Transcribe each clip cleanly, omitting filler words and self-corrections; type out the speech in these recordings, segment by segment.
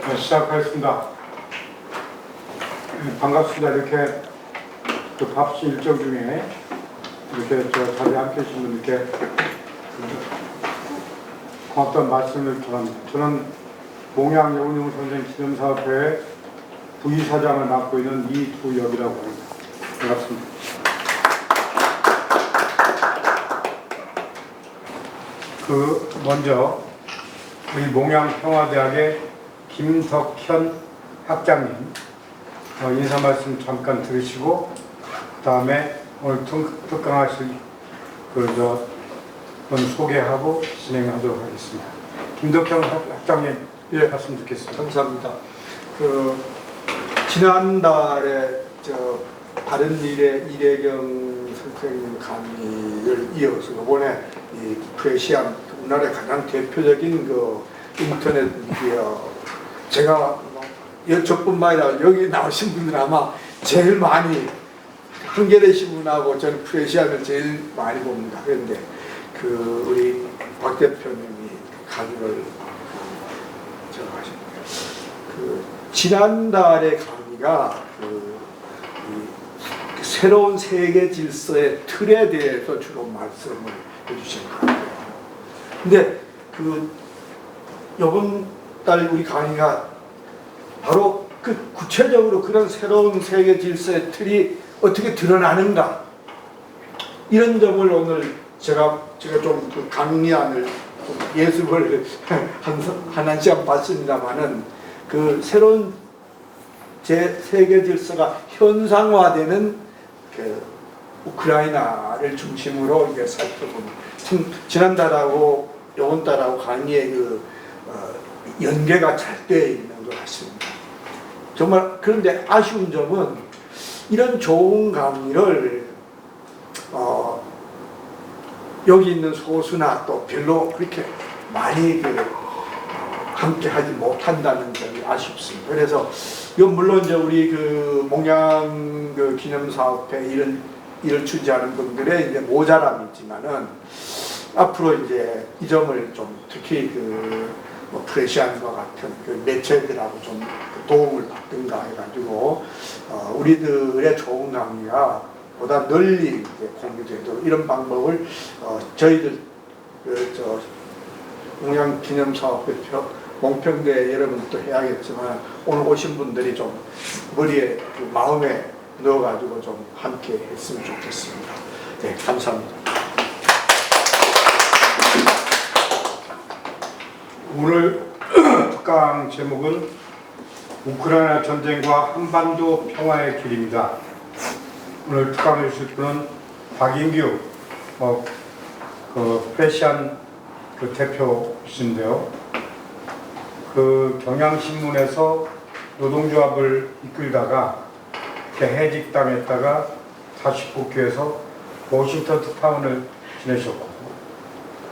네, 시작하겠습니다. 반갑습니다. 이렇게 그 밥시 일정 중에 이렇게 저 자리에 함께 계신 분들께 고맙다는 말씀을 전합니다. 저는 몽양 여운용 선생 기념사업회의 부이사장을 맡고 있는 이두엽이라고 합니다. 반갑습니다. 먼저 우리 몽양평화대학의 김덕현 학장님 인사 말씀 잠깐 들으시고 그 다음에 오늘 특강하실 분 소개하고 진행하도록 하겠습니다. 김덕현 학장님 말씀 듣겠습니다. 감사합니다. 지난달에 바른 미래 이래경 선생님 강의를 이어서 이번에 이 프레시안 우리나라의 가장 대표적인 인터넷 미디어, 제가 저뿐만 아니라 여기 나오신 분들 아마 제일 많이 한겨레 신문하고 저는 프레시안을 제일 많이 봅니다. 그런데 우리 박 대표님이 강의를 하십니다. 지난달의 강의가 새로운 세계 질서의 틀에 대해서 주로 말씀을 해주신 것 같아요. 근데 이번 달 우리 강의가 바로 구체적으로 그런 새로운 세계 질서의 틀이 어떻게 드러나는가, 이런 점을 오늘 제가 좀 강의안을 예습을 한 시간 봤습니다만은 새로운 세계 질서가 현상화되는 우크라이나를 중심으로 이제 살펴보는, 지난달하고 이번 달하고 강의의 연계가 잘 되어 있는 것 같습니다. 정말. 그런데 아쉬운 점은 이런 좋은 강의를 여기 있는 소수나 또 별로 그렇게 많이 함께 하지 못한다는 점이 아쉽습니다. 그래서 물론 이제 우리 몽양 기념사업회 일을 추진하는 분들의 이제 모자람이 있지만은 앞으로 이제 이 점을 좀 특히 프레시안과 같은 매체들하고 좀 도움을 받든가 해가지고 우리들의 좋은 강의가 보다 널리 이제 공유되도록 이런 방법을 저희들 몽양 기념사업회 몽평대 여러분도 해야겠지만 오늘 오신 분들이 좀 머리에 마음에 넣어가지고 좀 함께 했으면 좋겠습니다. 네, 감사합니다. 오늘 특강 제목은 우크라이나 전쟁과 한반도 평화의 길입니다. 오늘 특강해 주실 분은 박인규 프레시안 대표이신데요. 경향신문에서 노동조합을 이끌다가 해직당했다가 다시 복귀해서 워싱턴 특파원을 지내셨고,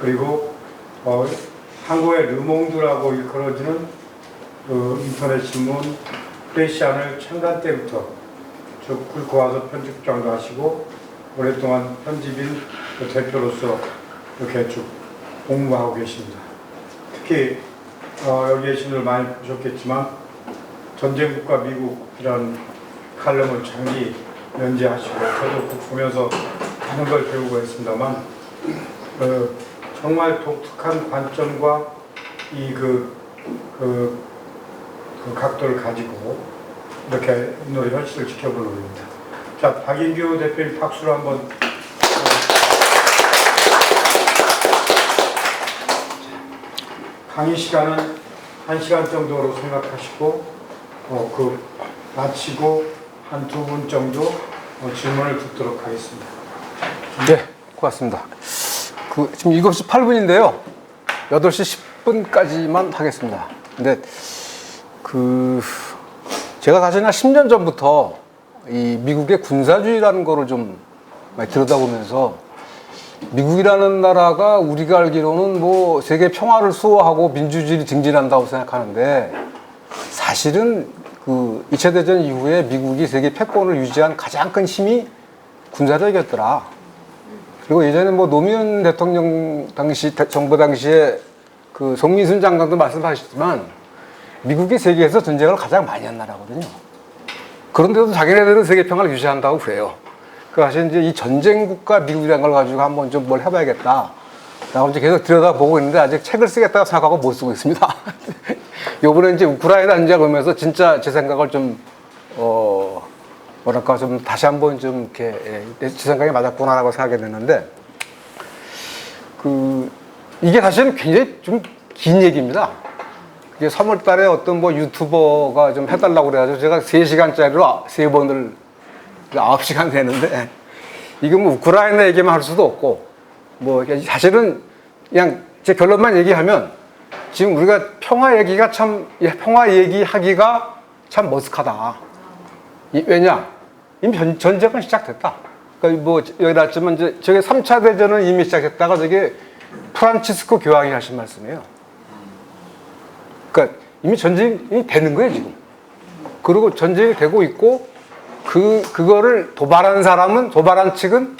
그리고 한국의 르몽드라고 일컬어지는 인터넷 신문 프레시안을 창간 때부터 끌고 와서 편집장도 하시고 오랫동안 편집인 대표로서 이렇게 쭉 공부하고 계십니다. 특히 여기 계신 분들 많이 보셨겠지만 전쟁국가 미국이라는 칼럼을 장기 연재하시고 저도 보면서 많은 걸 배우고 있습니다만 정말 독특한 관점과 이 각도를 가지고 이렇게 인도의 현실을 지켜보는 겁니다. 자, 박인규 대표님 박수로 한번. 강의 시간은 1시간 정도로 생각하시고 마치고 한 2분 정도 질문을 듣도록 하겠습니다. 네, 고맙습니다. 지금 7시 8분인데요. 8시 10분까지만 하겠습니다. 근데 제가 사실 한 10년 전부터 이 미국의 군사주의라는 거를 좀 많이 들여다보면서 미국이라는 나라가 우리가 알기로는 세계 평화를 수호하고 민주주의를 증진한다고 생각하는데, 사실은 2차 대전 이후에 미국이 세계 패권을 유지한 가장 큰 힘이 군사력이었더라. 그리고 예전에 노무현 대통령 정부 당시에 송민순 장관도 말씀하셨지만 미국이 세계에서 전쟁을 가장 많이 한 나라거든요. 그런데도 자기네들은 세계 평화를 유지한다고 그래요. 그 사실 이제 이 전쟁 국가 미국이라는 걸 가지고 한번 좀 뭘 해봐야겠다. 라고 이제 계속 들여다보고 있는데 아직 책을 쓰겠다고 생각하고 못 쓰고 있습니다. 요번에 이제 우크라이나 전쟁을 오면서 진짜 제 생각을 좀, 뭐랄까 좀 다시 한번 좀 이렇게 제 생각이 맞았구나라고 생각이 됐는데, 이게 사실은 굉장히 좀 긴 얘기입니다. 이게 3월 달에 어떤 뭐 유튜버가 좀 해달라고 그래가지고 제가 3시간짜리로 3번을 9시간 되는데, 이게 뭐 우크라이나 얘기만 할 수도 없고, 뭐 사실은 그냥 제 결론만 얘기하면 지금 우리가 평화 얘기가 참, 평화 얘기하기가 참 머쓱하다. 왜냐? 이미 전쟁은 시작됐다. 그러니까 뭐 여기 나왔지만 이제 저게 3차 대전은 이미 시작했다가 저게 프란치스코 교황이 하신 말씀이에요. 그러니까 이미 전쟁이 되는 거예요, 지금. 그리고 전쟁이 되고 있고, 그거를 도발한 측은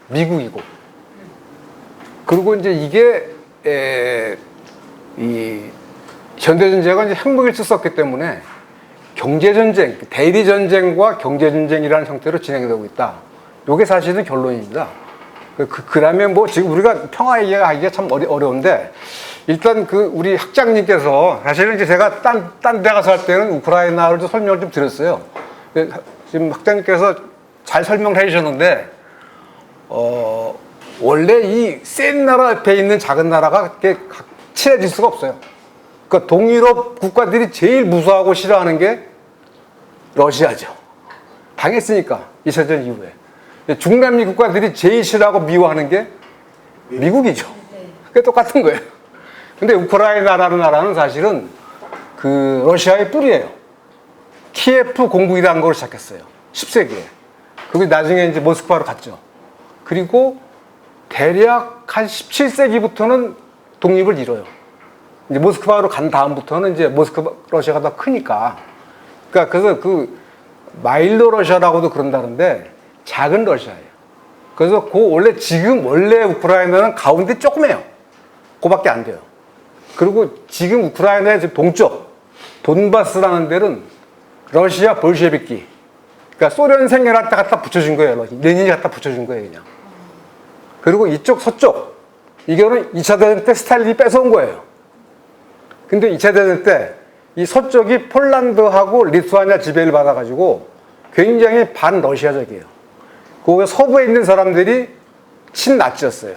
미국이고. 그리고 이제 이게, 이 현대전쟁은 이제 핵무기를 썼기 때문에 경제전쟁, 대리전쟁과 경제전쟁이라는 형태로 진행되고 있다. 요게 사실은 결론입니다. 그러면 뭐 지금 우리가 평화 얘기하기가 참 어려운데, 일단 우리 학장님께서 사실은 이제 제가 딴 데 가서 할 때는 우크라이나를 좀 설명을 좀 드렸어요. 지금 학장님께서 잘 설명을 해 주셨는데, 원래 이 센 나라 옆에 있는 작은 나라가 그렇게 친해질 수가 없어요. 그러니까 동유럽 국가들이 제일 무서워하고 싫어하는 게 러시아죠. 당했으니까 2차 대전 이후에. 중남미 국가들이 제일 싫어하고 미워하는 게 미국이죠. 그게 똑같은 거예요. 근데 우크라이나라는 나라는 사실은 러시아의 뿔이에요. 키예프 공국이라는 걸 시작했어요. 10세기에. 그리고 나중에 이제 모스크바로 갔죠. 그리고 대략 한 17세기부터는 독립을 이뤄요. 이제 모스크바로 간 다음부터는 이제 러시아가 더 크니까. 그러니까 그래서 마일로 러시아라고도 그런다는데 작은 러시아예요. 그래서 원래 우크라이나는 가운데 조그매요. 그거밖에 안 돼요. 그리고 지금 우크라이나의 지금 동쪽 돈바스라는 데는 러시아 볼셰비키, 그러니까 소련 생애를 갖다 붙여준 거예요. 레닌이 갖다 붙여준 거예요, 그냥. 그리고 이쪽 서쪽, 이거는 2차 대전 때 스탈린이 뺏어온 거예요. 근데 2차 대전 때 이 서쪽이 폴란드하고 리투아니아 지배를 받아가지고 굉장히 반러시아적이에요. 그 서부에 있는 사람들이 친나치였어요.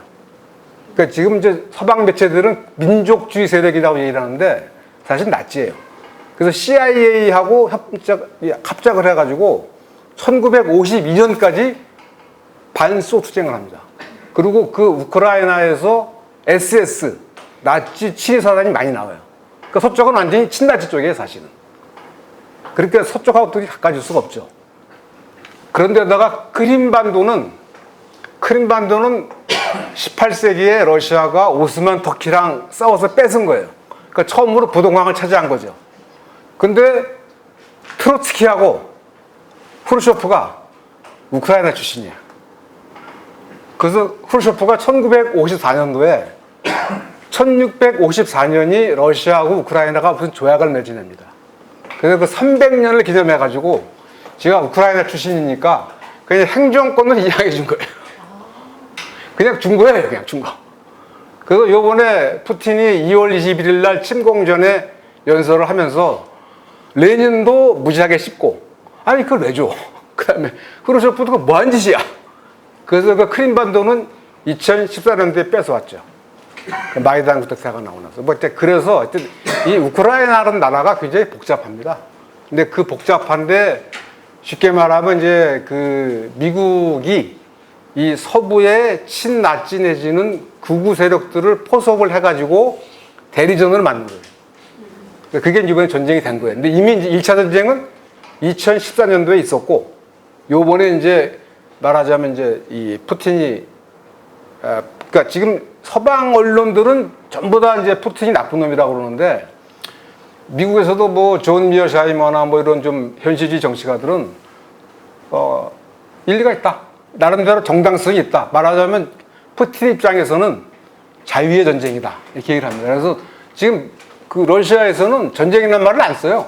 그러니까 지금 이제 서방 매체들은 민족주의 세력이라고 얘기를 하는데 사실 나치예요. 그래서 CIA하고 합작을 해가지고 1952년까지 반소투쟁을 합니다. 그리고 우크라이나에서 SS, 나치 치리사단이 많이 나와요. 그러니까 서쪽은 완전히 친나치 쪽이에요, 사실은. 그러니까 서쪽하고 또 가까워질 수가 없죠. 그런데다가 크림반도는 18세기에 러시아가 오스만 터키랑 싸워서 뺏은 거예요. 그러니까 처음으로 부동강을 차지한 거죠. 근데 트로츠키하고 후르쇼프가 우크라이나 출신이에요. 그래서 후르쇼프가 1954년도에 1654년이 러시아하고 우크라이나가 무슨 조약을 맺어냅니다. 그래서 그 300년을 기념해가지고 제가 우크라이나 출신이니까 그냥 행정권을 이양해 준 거예요. 그냥 준 거예요, 그냥 준 거. 그래서 요번에 푸틴이 2월 21일 날 침공전에 연설을 하면서 레닌도 무지하게 씹고, 아니, 그걸 왜 줘? 그 다음에 후르쇼프도 뭐 한 짓이야? 그래서 크림반도는 2014년도에 뺏어왔죠. 마이단 구태타가 나오고 나서. 그래서 이 우크라이나라는 나라가 굉장히 복잡합니다. 근데 그 복잡한데 쉽게 말하면 이제 미국이 이 서부의 친나치 내지는 극우 세력들을 포섭을 해가지고 대리전을 만든 거예요. 그게 이번에 전쟁이 된 거예요. 근데 이미 이제 1차 전쟁은 2014년도에 있었고, 요번에 이제 말하자면 이제 이 푸틴이, 그러니까 지금 서방 언론들은 전부 다 이제 푸틴이 나쁜 놈이라고 그러는데, 미국에서도 뭐 존 미어샤이머나 뭐 이런 좀 현실주의 정치가들은 일리가 있다. 나름대로 정당성이 있다. 말하자면 푸틴 입장에서는 자유의 전쟁이다. 이렇게 얘기를 합니다. 그래서 지금 그 러시아에서는 전쟁이라는 말을 안 써요.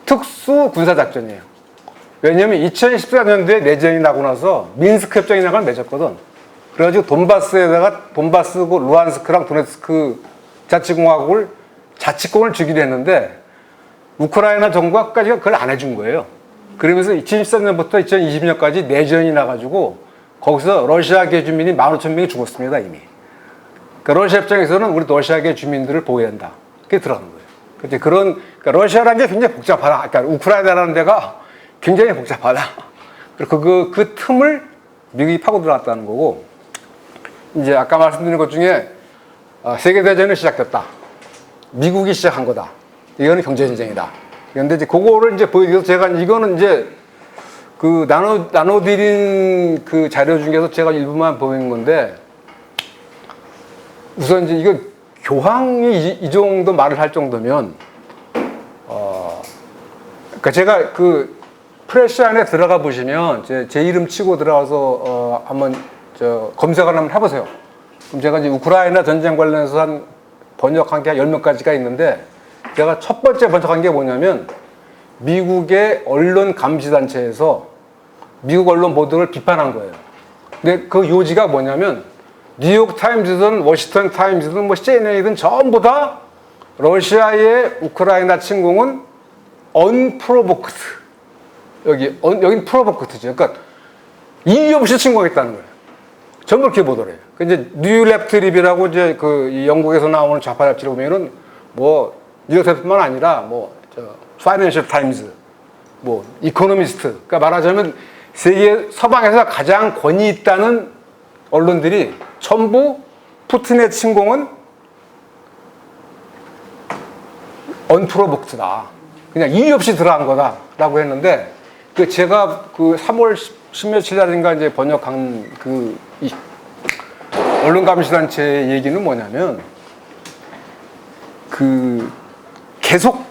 특수 군사작전이에요. 왜냐면 2014년도에 내전이 나고 나서 민스크 협정이라는 걸 맺었거든. 그래가지고 돈바스고 루안스크랑 도네츠크 자치공화국을 자치권을 주기로 했는데 우크라이나 정부가 그걸 안 해준 거예요. 그러면서 2014년부터 2020년까지 내전이 나가지고 거기서 러시아계 주민이 15,000명이 죽었습니다, 이미. 그러니까 러시아 입장에서는 우리 러시아계 주민들을 보호해야 한다. 그게 들어가는 거예요. 근데 그러니까 러시아라는 게 굉장히 복잡하다. 그러니까 우크라이나라는 데가 굉장히 복잡하다. 그리고 그 틈을 미국이 파고 들어갔다는 거고, 이제 아까 말씀드린 것 중에 세계대전이 시작됐다. 미국이 시작한 거다. 이거는 경제전쟁이다. 그런데 이제 그거를 이제 보여드려서 제가 이거는 이제 그 나눠드린 그 자료 중에서 제가 일부만 보인 건데, 우선 이제 이거 교황이 이 정도 말을 할 정도면, 그러니까 제가 그 프레시 안에 들어가 보시면 제 이름 치고 들어가서 한번 검색을 한번 해보세요. 그럼 제가 이제 우크라이나 전쟁 관련해서 한 번역한 게 한 10명까지가 있는데, 제가 첫 번째 번역한 게 뭐냐면 미국의 언론 감시단체에서 미국 언론 보도를 비판한 거예요. 근데 그 요지가 뭐냐면 뉴욕 타임즈든 워싱턴 타임즈든 뭐 CNN이든 전부 다 러시아의 우크라이나 침공은 unprovoked. 여긴 provoked죠. 그러니까 이유 없이 침공했다는 거예요. 전부 그렇게 보도를 해요. 이제 뉴랩트립이라고 이제 그 영국에서 나오는 좌파 잡지를 보면은 뭐 뉴욕타임스뿐만 아니라 파이낸셜 타임즈, 뭐 이코노미스트, 그러니까 말하자면 세계 서방에서 가장 권위 있다는 언론들이 전부 푸틴의 침공은 언프로복트다. 그냥 이유 없이 들어간 거다라고 했는데, 그 제가 그 3월 10며칠 날인가 이제 번역한 이 언론감시단체 얘기는 뭐냐면, 계속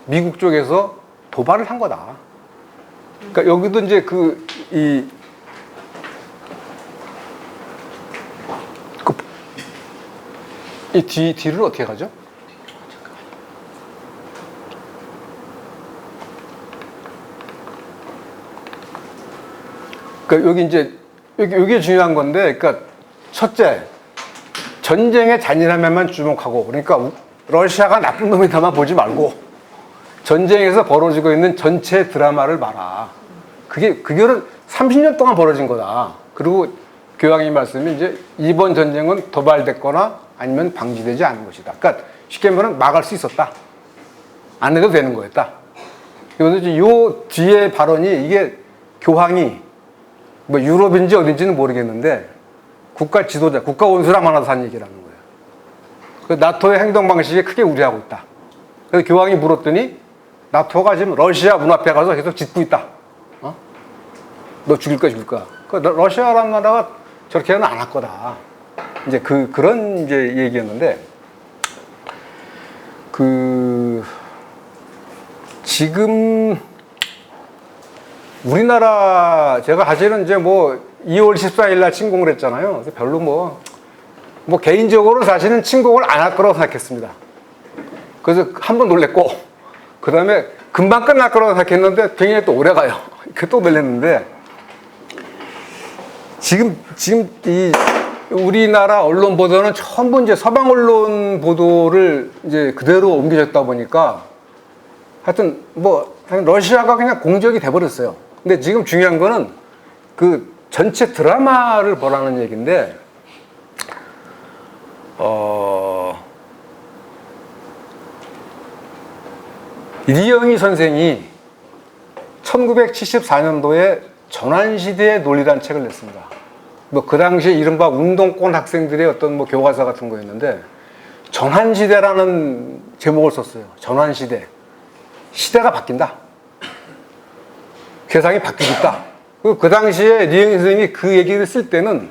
미국 쪽에서 도발을 한 거다. 그러니까 여기도 이제 이 뒤를 어떻게 가죠? 그러니까 여기 이제 여기 중요한 건데, 그러니까 첫째, 전쟁의 잔인함에만 주목하고, 그러니까 러시아가 나쁜 놈이다만 보지 말고 전쟁에서 벌어지고 있는 전체 드라마를 봐라. 그거는 30년 동안 벌어진 거다. 그리고 교황님 말씀이 이제 이번 전쟁은 도발됐거나 아니면 방지되지 않은 것이다. 그러니까 쉽게 말하면 막을 수 있었다. 안 해도 되는 거였다. 그런데 요 뒤에 발언이 이게 교황이 뭐 유럽인지 어딘지는 모르겠는데 국가 지도자, 국가 원수랑 만나서 한 얘기라는 거예요. 나토의 행동 방식에 크게 우려하고 있다. 그래서 교황이 물었더니 나토가 지금 러시아 문 앞에 가서 계속 짖고 있다. 너 죽일 거야. 러시아라는 나라가 저렇게는 안 할 거다. 이제 그런 이제 얘기였는데, 지금 우리나라 제가 사실은 이제 뭐 2월 14일 날 침공을 했잖아요. 그래서 별로 뭐 개인적으로 사실은 침공을 안 할 거라고 생각했습니다. 그래서 한번 놀랬고, 그 다음에 금방 끝날 거라고 생각했는데 굉장히 또 오래 가요. 또 놀랬는데, 지금 이 우리나라 언론 보도는 전부 이제 서방 언론 보도를 이제 그대로 옮겨졌다 보니까 하여튼 러시아가 그냥 공적이 돼버렸어요. 근데 지금 중요한 거는 그 전체 드라마를 보라는 얘기인데, 리영희 선생이 1974년도에 전환시대의 논리라는 책을 냈습니다. 그 당시에 이른바 운동권 학생들의 어떤 교과서 같은 거였는데, 전환시대라는 제목을 썼어요. 전환시대. 시대가 바뀐다. 세상이 바뀌고 있다. 그 당시에 리영희 선생이 그 얘기를 쓸 때는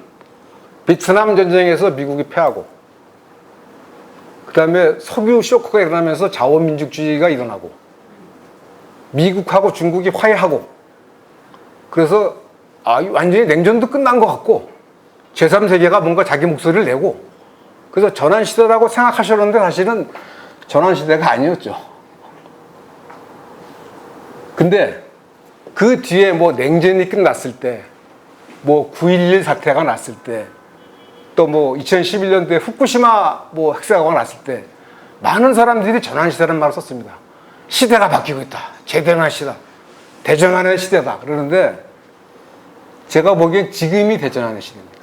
베트남 전쟁에서 미국이 패하고, 그 다음에 석유 쇼크가 일어나면서 자원민족주의가 일어나고, 미국하고 중국이 화해하고, 그래서 완전히 냉전도 끝난 것 같고 제3세계가 뭔가 자기 목소리를 내고, 그래서 전환시대라고 생각하셨는데 사실은 전환시대가 아니었죠. 근데 그 뒤에 뭐 냉전이 끝났을 때, 뭐 9.11 사태가 났을 때, 또 뭐 2011년도에 후쿠시마 뭐 핵사고가 났을 때 많은 사람들이 전환시대라는 말을 썼습니다. 시대가 바뀌고 있다. 재전환 시다. 대전환의 시대다. 그러는데 제가 보기엔 지금이 대전환의 시대입니다.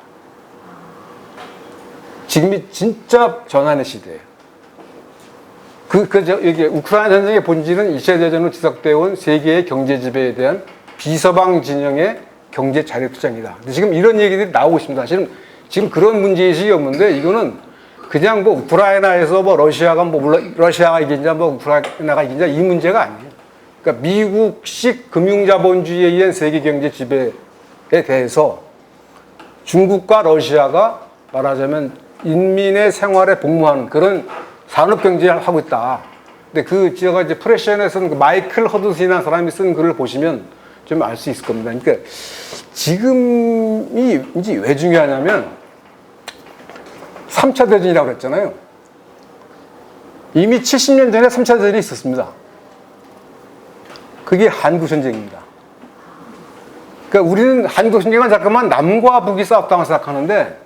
지금이 진짜 전환의 시대예요. 이게 우크라이나 전쟁의 본질은 2차 대전으로 지속되어 온 세계의 경제 지배에 대한 비서방 진영의 경제 자력 투쟁이다. 근데 지금 이런 얘기들이 나오고 있습니다. 지금 그런 문제의식이 없는데 이거는 그냥 뭐 우크라이나에서 뭐 러시아가 러시아가 이긴자 뭐 우크라이나가 이긴자 이 문제가 아니에요. 그러니까 미국식 금융자본주의에 의한 세계 경제 지배에 대해서 중국과 러시아가 말하자면 인민의 생활에 복무하는 그런 산업 경제를 하고 있다. 근데 제가 이제 프레시안에 쓴 그 마이클 허드슨이라는 사람이 쓴 글을 보시면 좀 알 수 있을 겁니다. 그러니까 지금이 이제 왜 중요하냐면 3차 대전이라고 그랬잖아요. 이미 70년 전에 3차 대전이 있었습니다. 그게 한국전쟁입니다. 그러니까 우리는 한국전쟁은 잠깐만 남과 북이 싸웠다고 생각하는데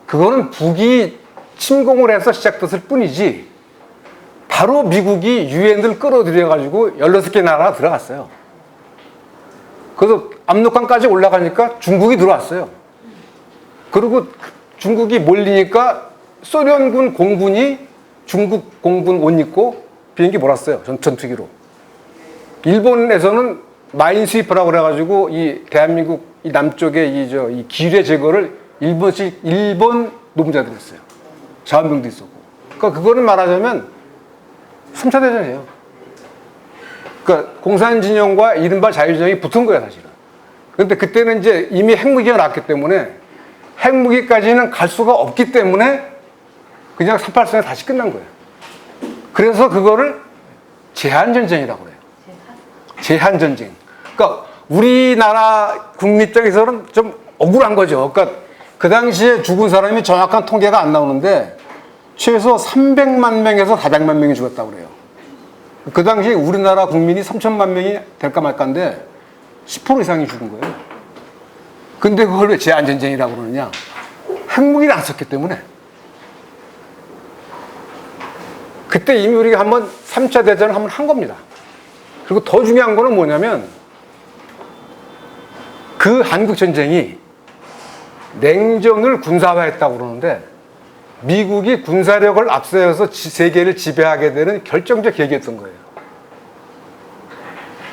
그거는 북이 침공을 해서 시작됐을 뿐이지 바로 미국이 유엔을 끌어들여가지고 16개 나라가 들어갔어요. 그래서 압록강까지 올라가니까 중국이 들어왔어요. 그리고 중국이 몰리니까 소련군 공군이 중국 공군 옷 입고 비행기 몰았어요. 전투기로. 일본에서는 마인스위퍼라고 그래가지고 이 대한민국 이 남쪽에 이 기뢰 제거를 일본 노무자들이 했어요. 자원병도 있었고. 그러니까 그거는 말하자면 3차 대전이에요. 그러니까 공산진영과 이른바 자유진영이 붙은 거야, 사실은. 그런데 그때는 이제 이미 핵무기가 나왔기 때문에 핵무기까지는 갈 수가 없기 때문에 그냥 3.8선에 다시 끝난 거예요. 그래서 그거를 제한전쟁이라고 그래요. 제한전쟁. 그러니까 우리나라 국민 입장에서는 좀 억울한 거죠. 그러니까 그 당시에 죽은 사람이 정확한 통계가 안 나오는데 최소 300만 명에서 400만 명이 죽었다고 그래요. 그 당시에 우리나라 국민이 3천만 명이 될까 말까인데 10% 이상이 죽은 거예요. 근데 그걸 왜 제한전쟁이라고 그러느냐? 핵무기를 안 썼기 때문에. 그때 이미 우리가 한번 3차 대전을 한번 한 겁니다. 그리고 더 중요한 거는 뭐냐면 그 한국전쟁이 냉전을 군사화했다고 그러는데 미국이 군사력을 앞세워서 세계를 지배하게 되는 결정적 계기였던 거예요.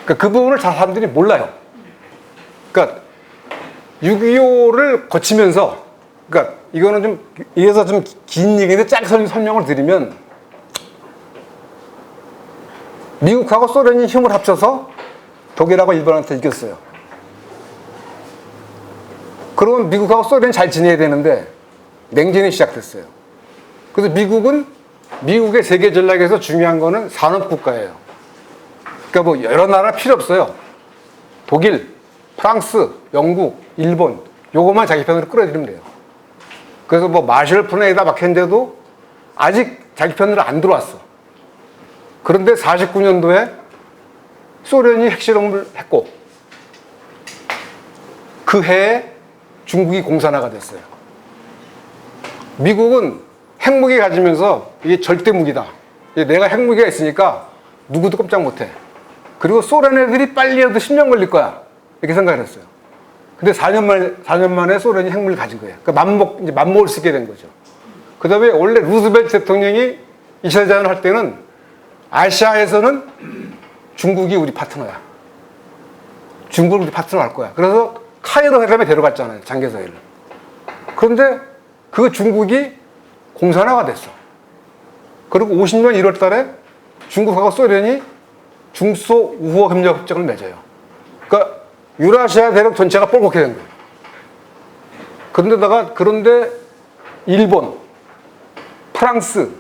그러니까 그 부분을 잘 사람들이 몰라요. 그러니까 6.25를 거치면서, 그러니까 이거는 좀, 이래서 좀 긴 얘기인데 짧게 설명을 드리면 미국하고 소련이 힘을 합쳐서 독일하고 일본한테 이겼어요. 그러면 미국하고 소련이 잘 지내야 되는데 냉전이 시작됐어요. 그래서 미국의 세계 전략에서 중요한 거는 산업국가예요. 그러니까 뭐 여러 나라 필요 없어요. 독일, 프랑스, 영국, 일본 요것만 자기 편으로 끌어들이면 돼요. 그래서 뭐 마셜 플랜에다 막혔는데도 아직 자기 편으로 안 들어왔어. 그런데 49년도에 소련이 핵실험을 했고 그 해에 중국이 공산화가 됐어요. 미국은 핵무기 가지면서 이게 절대 무기다. 내가 핵무기가 있으니까 누구도 꼼짝 못해. 그리고 소련 애들이 빨리 해도 10년 걸릴 거야. 이렇게 생각을 했어요. 근데 4년 만에 소련이 핵무기를 가진 거예요. 그러니까 이제 맘먹을 수 있게 된 거죠. 그 다음에 원래 루즈벨트 대통령이 2차 대전을 할 때는 아시아에서는 중국이 우리 파트너야. 중국을 우리 파트너 할 거야. 그래서 카이로 회담에 데려갔잖아요. 장개서일을. 그런데 그 중국이 공산화가 됐어. 그리고 50년 1월 달에 중국하고 소련이 중소 우호 협력 협정을 맺어요. 그러니까 유라시아 대륙 전체가 뻘겋게 된 거예요. 그런데 일본, 프랑스,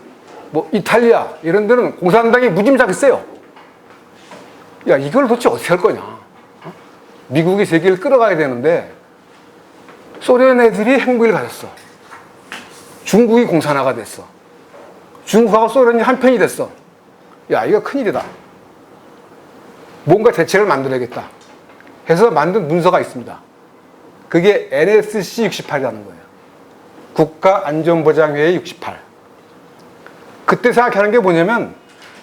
뭐 이탈리아 이런 데는 공산당이 무지무지하게 세요. 야, 이걸 도대체 어떻게 할 거냐? 미국이 세계를 끌어가야 되는데 소련 애들이 핵무기를 가졌어. 중국이 공산화가 됐어. 중국하고 소련이 한편이 됐어. 야, 이거 큰일이다. 뭔가 대책을 만들어야겠다. 해서 만든 문서가 있습니다. 그게 NSC 68이라는 거예요. 국가안전보장회의 68. 그때 생각하는 게 뭐냐면,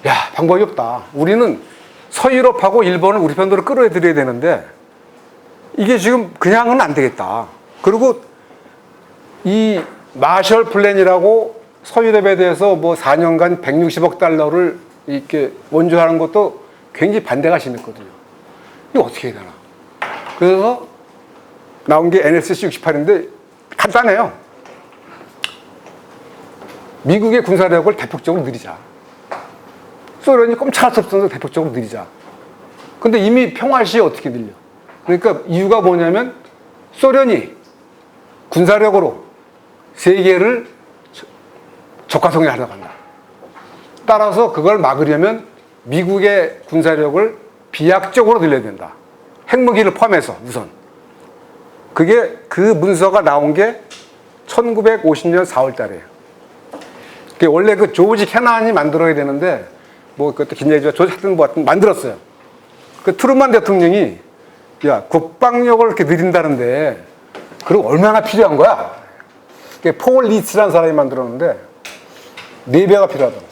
야, 방법이 없다. 우리는 서유럽하고 일본을 우리 편으로 끌어들여야 되는데, 이게 지금 그냥은 안 되겠다. 그리고 이 마셜 플랜이라고 서유럽에 대해서 뭐 4년간 160억 달러를 이렇게 원조하는 것도 굉장히 반대가 심했거든요. 이거 어떻게 해야 되나. 그래서 나온 게 NSC 68인데 간단해요. 미국의 군사력을 대폭적으로 늘리자. 소련이 꼼짝할 수 없어서 대폭적으로 늘리자. 근데 이미 평화 시에 어떻게 늘려? 그러니까 이유가 뭐냐면 소련이 군사력으로 세계를 적화통일하려고 한다. 따라서 그걸 막으려면 미국의 군사력을 비약적으로 늘려야 된다. 핵무기를 포함해서 우선. 그게 그 문서가 나온 게 1950년 4월 달이에요. 원래 그 조지 캐나안이 만들어야 되는데 뭐 그것도 긴 얘기죠. 조지 하여튼 뭐 만들었어요. 그 트루만 대통령이 야, 국방력을 이렇게 늘린다는데 그럼 얼마나 필요한 거야? 폴 리츠라는 사람이 만들었는데 4배가 필요하더라고요.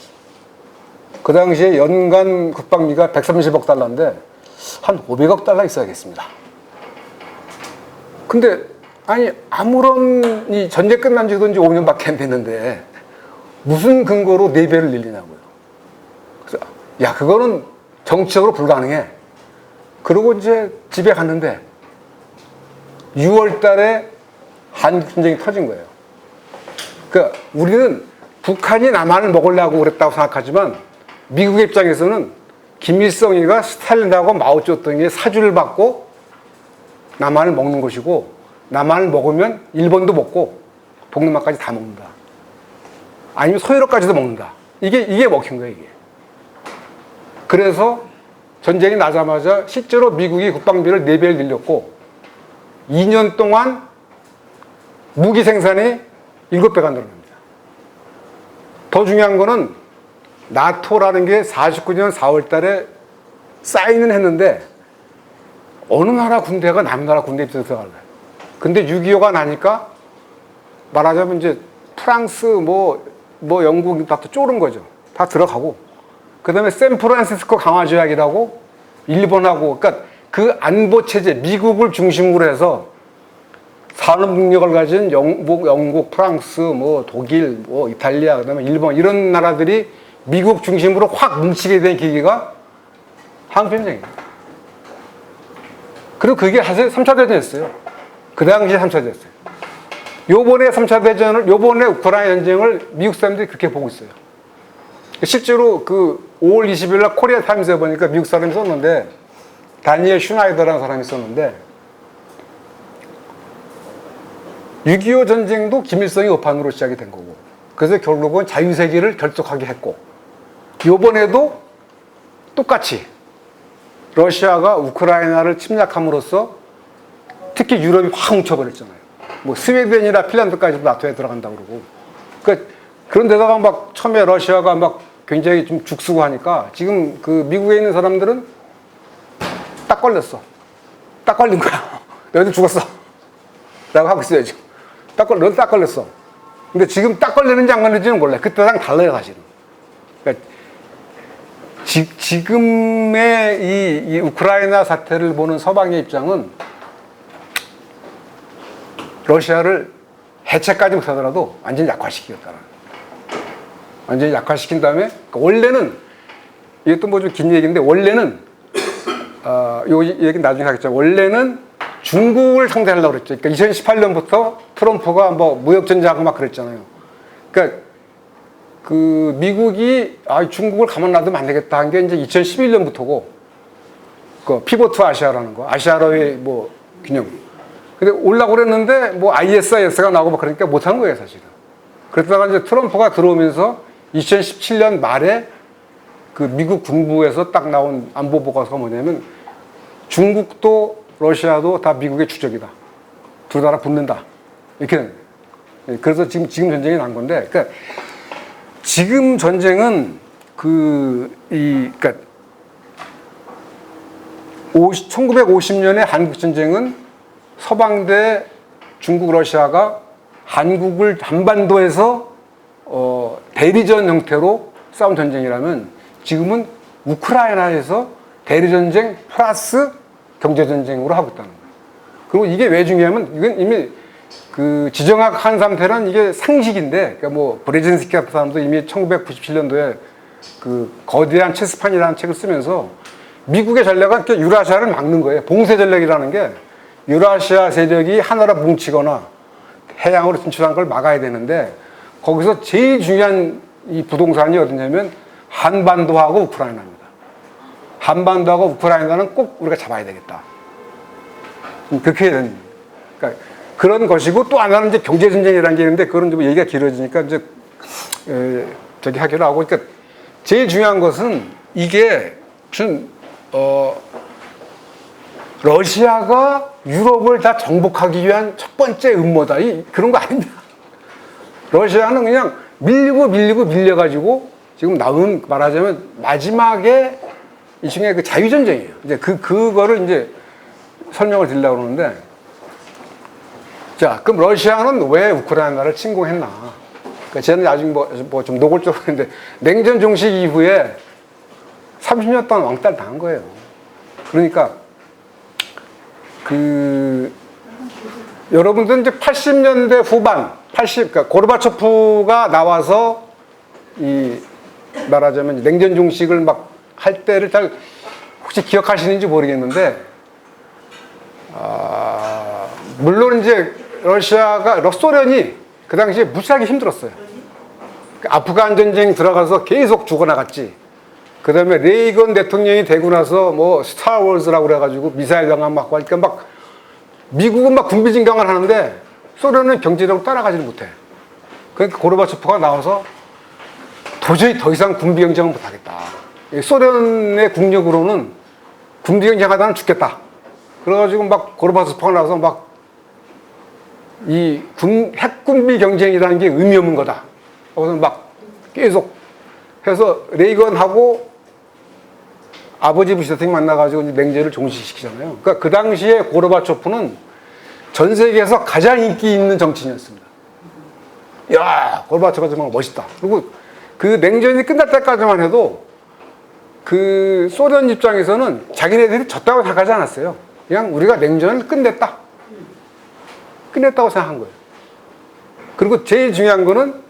그 당시에 연간 국방비가 130억 달러인데 한 500억 달러 있어야겠습니다. 근데 아니 아무런 이 전쟁 끝난 지도 이제 5년밖에 안 됐는데 무슨 근거로 4배를 늘리냐고요. 그래서 야, 그거는 정치적으로 불가능해. 그러고 이제 집에 갔는데 6월 달에 한국 전쟁이 터진 거예요. 그러니까 우리는 북한이 남한을 먹으려고 그랬다고 생각하지만 미국의 입장에서는 김일성이가 스탈린하고 마오쩌둥의 사주를 받고 남한을 먹는 것이고 남한을 먹으면 일본도 먹고 동남아까지 다 먹는다. 아니면 서유럽까지도 먹는다. 이게 먹힌 거예요, 이게. 그래서 전쟁이 나자마자 실제로 미국이 국방비를 4배를 늘렸고 2년 동안 무기 생산이 7배가 늘어납니다. 더 중요한 거는 나토라는 게 49년 4월 달에 사인은 했는데 어느 나라 군대가 남의 나라 군대 입장에 들어갈래요. 근데 6.25가 나니까 말하자면 이제 프랑스 뭐 영국 다 쪼른 거죠. 다 들어가고. 그 다음에 샌프란시스코 강화조약이라고 일본하고, 그러니까 그 안보 체제, 미국을 중심으로 해서 산업 능력을 가진 영국, 프랑스, 뭐 독일, 뭐 이탈리아, 그다음에 일본 이런 나라들이 미국 중심으로 확 뭉치게 된 계기가 한국전쟁이에요. 그리고 그게 사실 3차 대전이었어요. 그 당시에 3차 대전. 요번에 3차 대전을, 요번에 우크라이나 전쟁을 미국 사람들이 그렇게 보고 있어요. 실제로 그 5월 20일 날 코리아 타임스에 보니까 미국 사람이 썼는데, 다니엘 슈나이더라는 사람이 썼는데, 6.25 전쟁도 김일성이 오판으로 시작이 된 거고, 그래서 결국은 자유세계를 결속하게 했고, 요번에도 똑같이 러시아가 우크라이나를 침략함으로써 특히 유럽이 확 뭉쳐버렸잖아요. 뭐 스웨덴이나 핀란드까지도 나토에 들어간다고 그러고. 그러니까 그런 데다가 막 처음에 러시아가 막 굉장히 좀 죽쓰고 하니까 지금 그 미국에 있는 사람들은 딱 걸렸어. 딱 걸린 거야. 너희들 죽었어. 라고 하고 있어요, 지금. 너희들 딱 걸렸어. 근데 지금 딱 걸리는지 안 걸리는지는 몰라요. 그때랑 달라요, 사실은. 그러니까 지금의 이 우크라이나 사태를 보는 서방의 입장은 러시아를 해체까지 못하더라도 완전히 약화시키겠다는. 완전히 약화시킨 다음에, 그러니까 원래는, 이것도 뭐 좀 긴 얘기인데, 원래는, 요 얘기는 나중에 하겠지만, 원래는 중국을 상대하려고 그랬죠. 그러니까 2018년부터 트럼프가 뭐 무역전쟁하고 막 그랬잖아요. 그러니까 그 미국이 중국을 가만 놔두면 안 되겠다 한 게 이제 2011년부터고, 그 피보트 아시아라는 거, 아시아로의 뭐 균형. 근데 올라고 그랬는데 뭐 ISIS가 나오고 막 그러니까 못한 거예요, 사실은. 그러다가 이제 트럼프가 들어오면서 2017년 말에 그 미국 군부에서 딱 나온 안보 보고서가 뭐냐면 중국도 러시아도 다 미국의 주적이다. 둘 다 붙는다. 이렇게. 그래서 지금 전쟁이 난 건데, 그러니까 지금 전쟁은 그러니까 1950년에 한국 전쟁은 서방대 중국 러시아가 한국을 한반도에서 대리전 형태로 싸운 전쟁이라면 지금은 우크라이나에서 대리전쟁 플러스 경제전쟁으로 하고 있다는 거예요. 그리고 이게 왜 중요하면 이건 이미 그 지정학한 상태란 이게 상식인데, 그러니까 뭐 브레진스키 같은 사람도 이미 1997년도에 그 거대한 체스판이라는 책을 쓰면서 미국의 전략은 유라시아를 막는 거예요. 봉쇄 전략이라는 게 유라시아 세력이 하나로 뭉치거나 해양으로 진출한 걸 막아야 되는데, 거기서 제일 중요한 이 부동산이 어디냐면 한반도하고 우크라이나입니다. 한반도하고 우크라이나는 꼭 우리가 잡아야 되겠다. 그렇게 해야 됩니다. 그러니까 그런 것이고, 또 하나는 이제 경제전쟁이라는 게 있는데, 그건 좀 얘기가 길어지니까 이제 저기 하기로 하고, 그러니까 제일 중요한 것은 이게 무슨 러시아가 유럽을 다 정복하기 위한 첫 번째 음모다. 그런 거 아닙니다. 러시아는 그냥 밀려가지고 지금 나온, 말하자면 마지막에 일종의 그 자유전쟁이에요. 이제 그거를 이제 설명을 드리려고 그러는데, 자, 그럼 러시아는 왜 우크라이나를 침공했나? 그러니까 쟤는 아직 뭐 좀 노골적으로 했는데, 냉전 종식 이후에 30년 동안 왕따를 당한 거예요. 그러니까 여러분들 이제 80년대 후반, 그러니까 고르바초프가 나와서 말하자면 냉전 종식을 막 할 때를 잘 혹시 기억하시는지 모르겠는데, 물론 이제 소련이 그 당시에 무지하게 힘들었어요. 아프간 전쟁 들어가서 계속 죽어나갔지. 그 다음에 레이건 대통령이 되고 나서 뭐 스타워즈라고 그래가지고 미사일 강함 막 하니까 막 미국은 막 군비 증강을 하는데 소련은 경제적으로 따라가지를 못해. 그러니까 고르바초프가 나와서 도저히 더 이상 군비 경쟁을 못하겠다. 소련의 국력으로는 군비 경쟁하다는 죽겠다. 그래가지고 막 고르바초프가 나와서 막 핵군비 경쟁이라는 게 의미 없는 거다. 그래서 막 계속 해서 레이건하고 아버지 부시 대통령 만나가지고 냉전을 종식시키잖아요. 그러니까 그 당시에 고르바초프는 전 세계에서 가장 인기 있는 정치인이었습니다. 야, 고르바초프가 정말 멋있다. 그리고 그 냉전이 끝날 때까지만 해도 그 소련 입장에서는 자기네들이 졌다고 생각하지 않았어요. 그냥 우리가 냉전을 끝냈다고 생각한 거예요. 그리고 제일 중요한 거는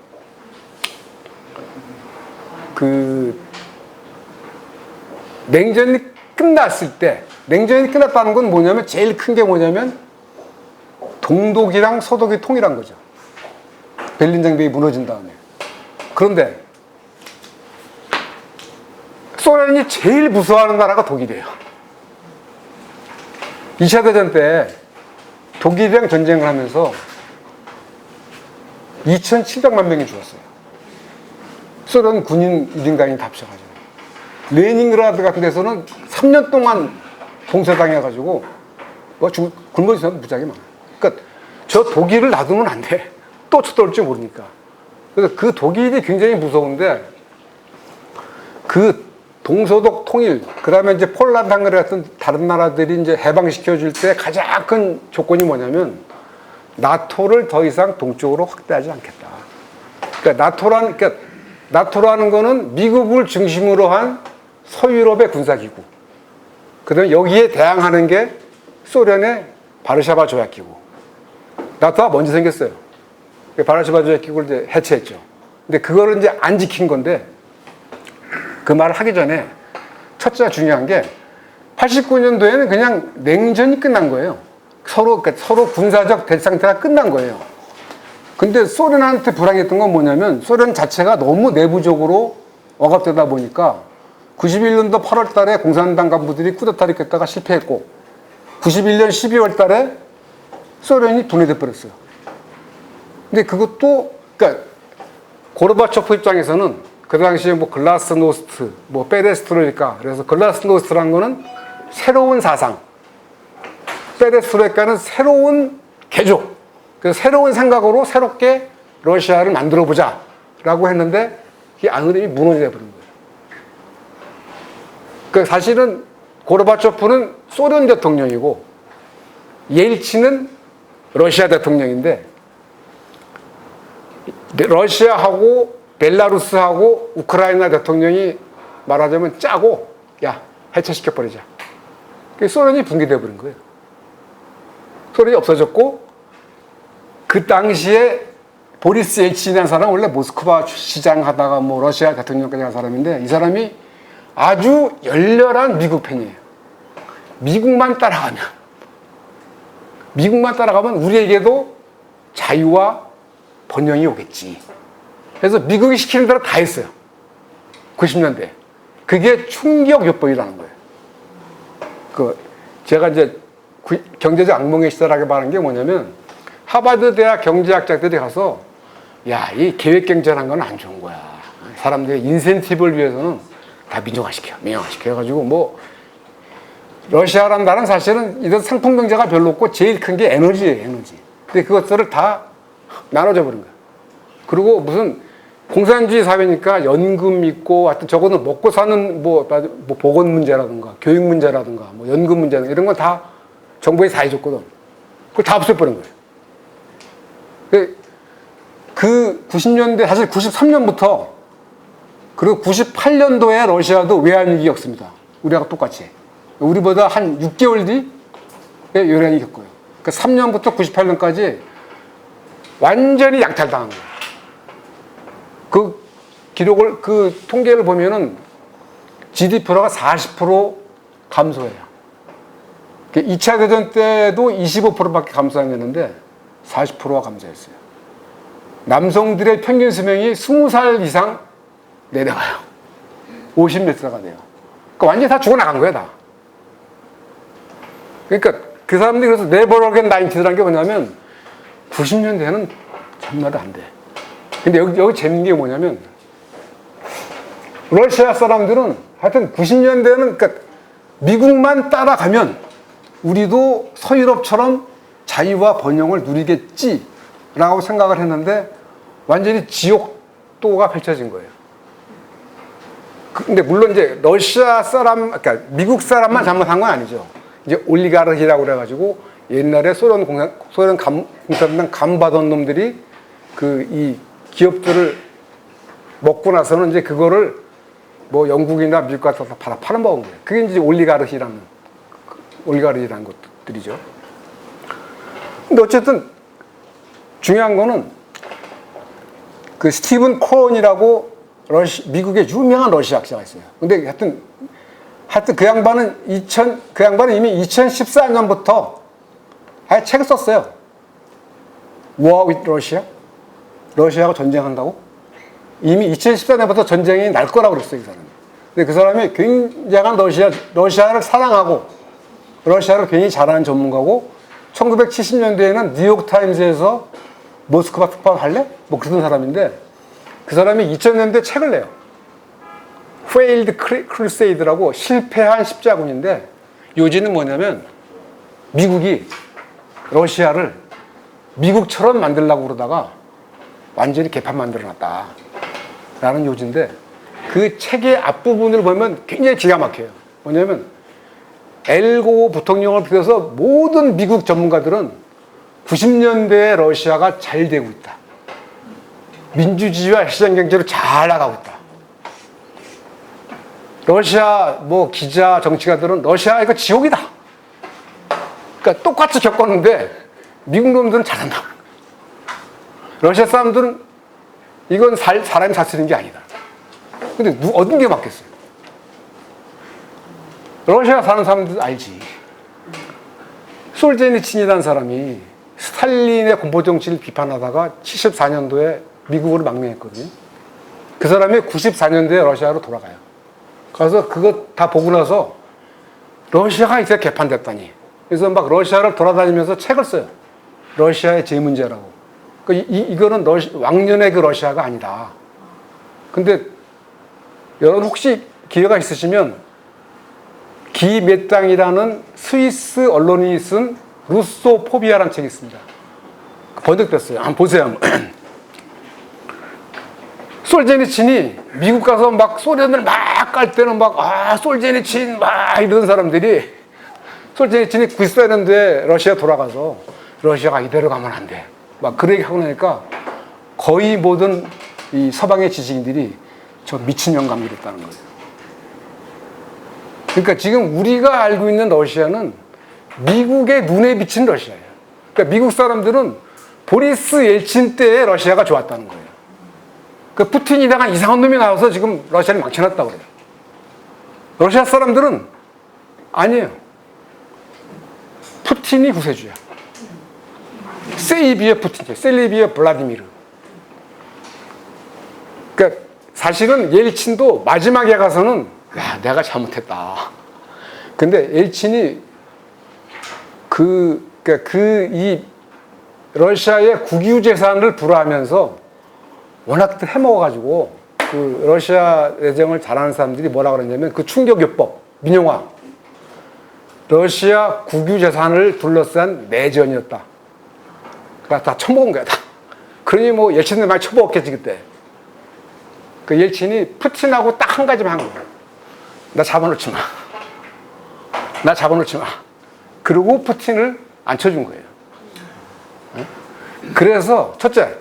냉전이 끝났을 때, 냉전이 끝났다는 건 뭐냐면, 제일 큰 게 뭐냐면 동독이랑 서독이 통일한 거죠. 베를린 장벽이 무너진 다음에. 그런데 소련이 제일 무서워하는 나라가 독일이에요. 2차 대전 때 독일이랑 전쟁을 하면서 2,700만 명이 죽었어요. 소련 군인 1인간이 다 합쳐가지고. 레닌그라드 같은 데서는 3년 동안 봉쇄당해가지고 굶어 죽은 사람 무지하게 많아요. 그러니까 저 독일을 놔두면 안 돼. 또 쳐들어올지 모르니까. 그래서 그 독일이 굉장히 무서운데, 그 동서독 통일, 그 다음에 이제 폴란드, 헝가리 같은 다른 나라들이 이제 해방시켜줄 때 가장 큰 조건이 뭐냐면, 나토를 더 이상 동쪽으로 확대하지 않겠다. 그러니까 나토라는 거는 미국을 중심으로 한 서유럽의 군사기구. 그 다음에 여기에 대항하는 게 소련의 바르샤바 조약기구. 나토가 먼저 생겼어요. 바르샤바 조약기구를 이제 해체했죠. 근데 그거를 이제 안 지킨 건데, 그 말을 하기 전에 첫째 중요한 게 89년도에는 그냥 냉전이 끝난 거예요. 서로 군사적 대치 상태가 끝난 거예요. 근데 소련한테 불안했던 건 뭐냐면, 소련 자체가 너무 내부적으로 억압되다 보니까 91년도 8월 달에 공산당 간부들이 쿠데타를 깼다가 실패했고, 91년 12월 달에 소련이 분해돼 버렸어요. 근데 그것도, 그러니까 고르바초프 입장에서는 그 당시에 뭐 글라스노스트, 뭐 페레스트로이카, 그래서 글라스노스트라는 거는 새로운 사상, 페레스트로이카는 새로운 개조, 그래서 새로운 생각으로 새롭게 러시아를 만들어 보자라고 했는데, 이 안으림이 무너져 버린 거예요. 그 사실은 고르바초프는 소련 대통령이고 옐친은 러시아 대통령인데 러시아하고 벨라루스하고 우크라이나 대통령이 말하자면 짜고 야 해체시켜버리자. 소련이 붕괴돼 버린 거예요. 소련이 없어졌고 그 당시에 보리스 옐친이라는 사람은 원래 모스크바 시장 하다가 뭐 러시아 대통령까지 한 사람인데 이 사람이 아주 열렬한 미국 팬이에요. 미국만 따라가면 우리에게도 자유와 번영이 오겠지. 그래서 미국이 시키는 대로 다 했어요. 90년대. 그게 충격요법이라는 거예요. 제가 이제 경제적 악몽의 시대라고 말하는 게 뭐냐면 하버드 대학 경제학자들이 가서 야, 이 계획경제라는 건 안 좋은 거야. 사람들의 인센티브를 위해서는 다 민영화시켜 해가지고 뭐 러시아라는 나라는 사실은 이런 상품 경제가 별로 없고 제일 큰 게 에너지예요, 에너지. 근데 그것들을 다 나눠져 버린 거야. 그리고 무슨 공산주의 사회니까 연금 있고 하여튼 적어도 먹고 사는 뭐 보건 문제라든가 교육 문제라든가 뭐 연금 문제라든가 이런 건 다 정부에 다 해줬거든. 그걸 다 없애버린 거예요. 그 90년대 사실 93년부터 그리고 98년도에 러시아도 외환위기 겪습니다. 우리하고 똑같이. 우리보다 한 6개월 뒤에 외환위기 겪어요. 그러니까 3년부터 98년까지 완전히 약탈당한 거예요. 그 기록을, 그 통계를 보면은 GDP가 40% 감소해요. 2차 대전 때도 25%밖에 감소 안 했는데 40%가 감소했어요. 남성들의 평균 수명이 20살 이상 내려가요. 50몇 살가 돼요. 그러니까 완전히 다 죽어나간 거야, 다. 그러니까 그 사람들이 그래서 네버 어게인 90s라는 게 뭐냐면 90년대에는 정말 안 돼. 근데 여기 재밌는 게 뭐냐면 러시아 사람들은 하여튼 90년대에는 그러니까 미국만 따라가면 우리도 서유럽처럼 자유와 번영을 누리겠지라고 생각을 했는데 완전히 지옥도가 펼쳐진 거예요. 근데 물론 이제 러시아 사람, 그러니까 미국 사람만 잘못한 건 아니죠. 이제 올리가르히라고 그래가지고 옛날에 소련 공산당 감 받은 놈들이 이 기업들을 먹고 나서는 이제 그거를 뭐 영국이나 미국 같은 거 다 팔아먹은 거예요. 그게 이제 올리가르히라는 것들이죠. 근데 어쨌든 중요한 거는 그 스티븐 코언이라고 미국의 유명한 러시아학자가 있어요. 근데 하여튼 그 양반은 이미 2014년부터 아예 책을 썼어요. War with Russia? 러시아하고 전쟁한다고? 이미 2014년부터 전쟁이 날 거라고 그랬어요, 이 사람이. 근데 그 사람이 굉장한 러시아를 사랑하고 러시아를 굉장히 잘하는 전문가고 1970년대에는 뉴욕타임즈에서 모스크바 특파원 할래? 뭐 그런 사람인데 그 사람이 2000년대 책을 내요. Failed Crusade라고 실패한 십자군인데 요지는 뭐냐면 미국이 러시아를 미국처럼 만들려고 그러다가 완전히 개판 만들어놨다 라는 요지인데 그 책의 앞부분을 보면 굉장히 기가 막혀요. 뭐냐면 엘고 부통령을 비롯해서 모든 미국 전문가들은 90년대에 러시아가 잘 되고 있다. 민주주의와 시장경제로 잘 나가고 있다. 러시아 기자 정치가들은 러시아 이거 지옥이다. 그러니까 똑같이 겪었는데 미국 놈들은 잘한다. 러시아 사람들은 이건 사람이 다스리는 게 아니다. 근데 어떤 게 맞겠어요? 러시아 사는 사람들도 알지. 솔제니친이라는 사람이 스탈린의 공포정치를 비판하다가 74년도에 미국으로 망명했거든요. 그 사람이 94년도에 러시아로 돌아가요. 가서 그거 다 보고 나서 러시아가 이제 개판됐다니. 그래서 막 러시아를 돌아다니면서 책을 써요. 러시아의 제 문제라고. 이거는 왕년의 그 러시아가 아니다. 근데 여러분 혹시 기회가 있으시면 기메땅이라는 스위스 언론이 쓴 루소포비아라는 책이 있습니다. 번역됐어요. 한번 보세요. 솔제니친이 미국 가서 막 소련을 막 깔 때는 막, 솔제니친 막 이런 사람들이 솔제니친이 94년도에 러시아 돌아가서 러시아가 이대로 가면 안 돼. 막 그렇게 하고 나니까 거의 모든 이 서방의 지식인들이 저 미친 영감들이 있다는 거예요. 그러니까 지금 우리가 알고 있는 러시아는 미국의 눈에 비친 러시아예요. 그러니까 미국 사람들은 보리스 옐친 때의 러시아가 좋았다는 거예요. 그 푸틴이라가 이상한 놈이 나와서 지금 러시아를 망쳐놨다고 그래요. 러시아 사람들은 아니에요. 푸틴이 구세주야. 세이비에 푸틴이에요. 셀리비에 블라디미르. 그러니까 사실은 옐친도 마지막에 가서는 야, 내가 잘못했다. 근데 옐친이 이 러시아의 국유 재산을 불허하면서 워낙 해먹어가지고 그 러시아 내정을 잘하는 사람들이 뭐라 그랬냐면 그 충격요법, 민영화. 러시아 국유 재산을 둘러싼 내전이었다. 그러니까 다 처먹은 거야, 다. 그러니 뭐 옐친도 많이 처먹었겠지, 그때. 그 옐친이 푸틴하고 딱 한 가지만 한 거야. 나 잡아놓지 마. 나 잡아놓지 마. 그리고 푸틴을 앉혀준 거예요. 그래서 첫째,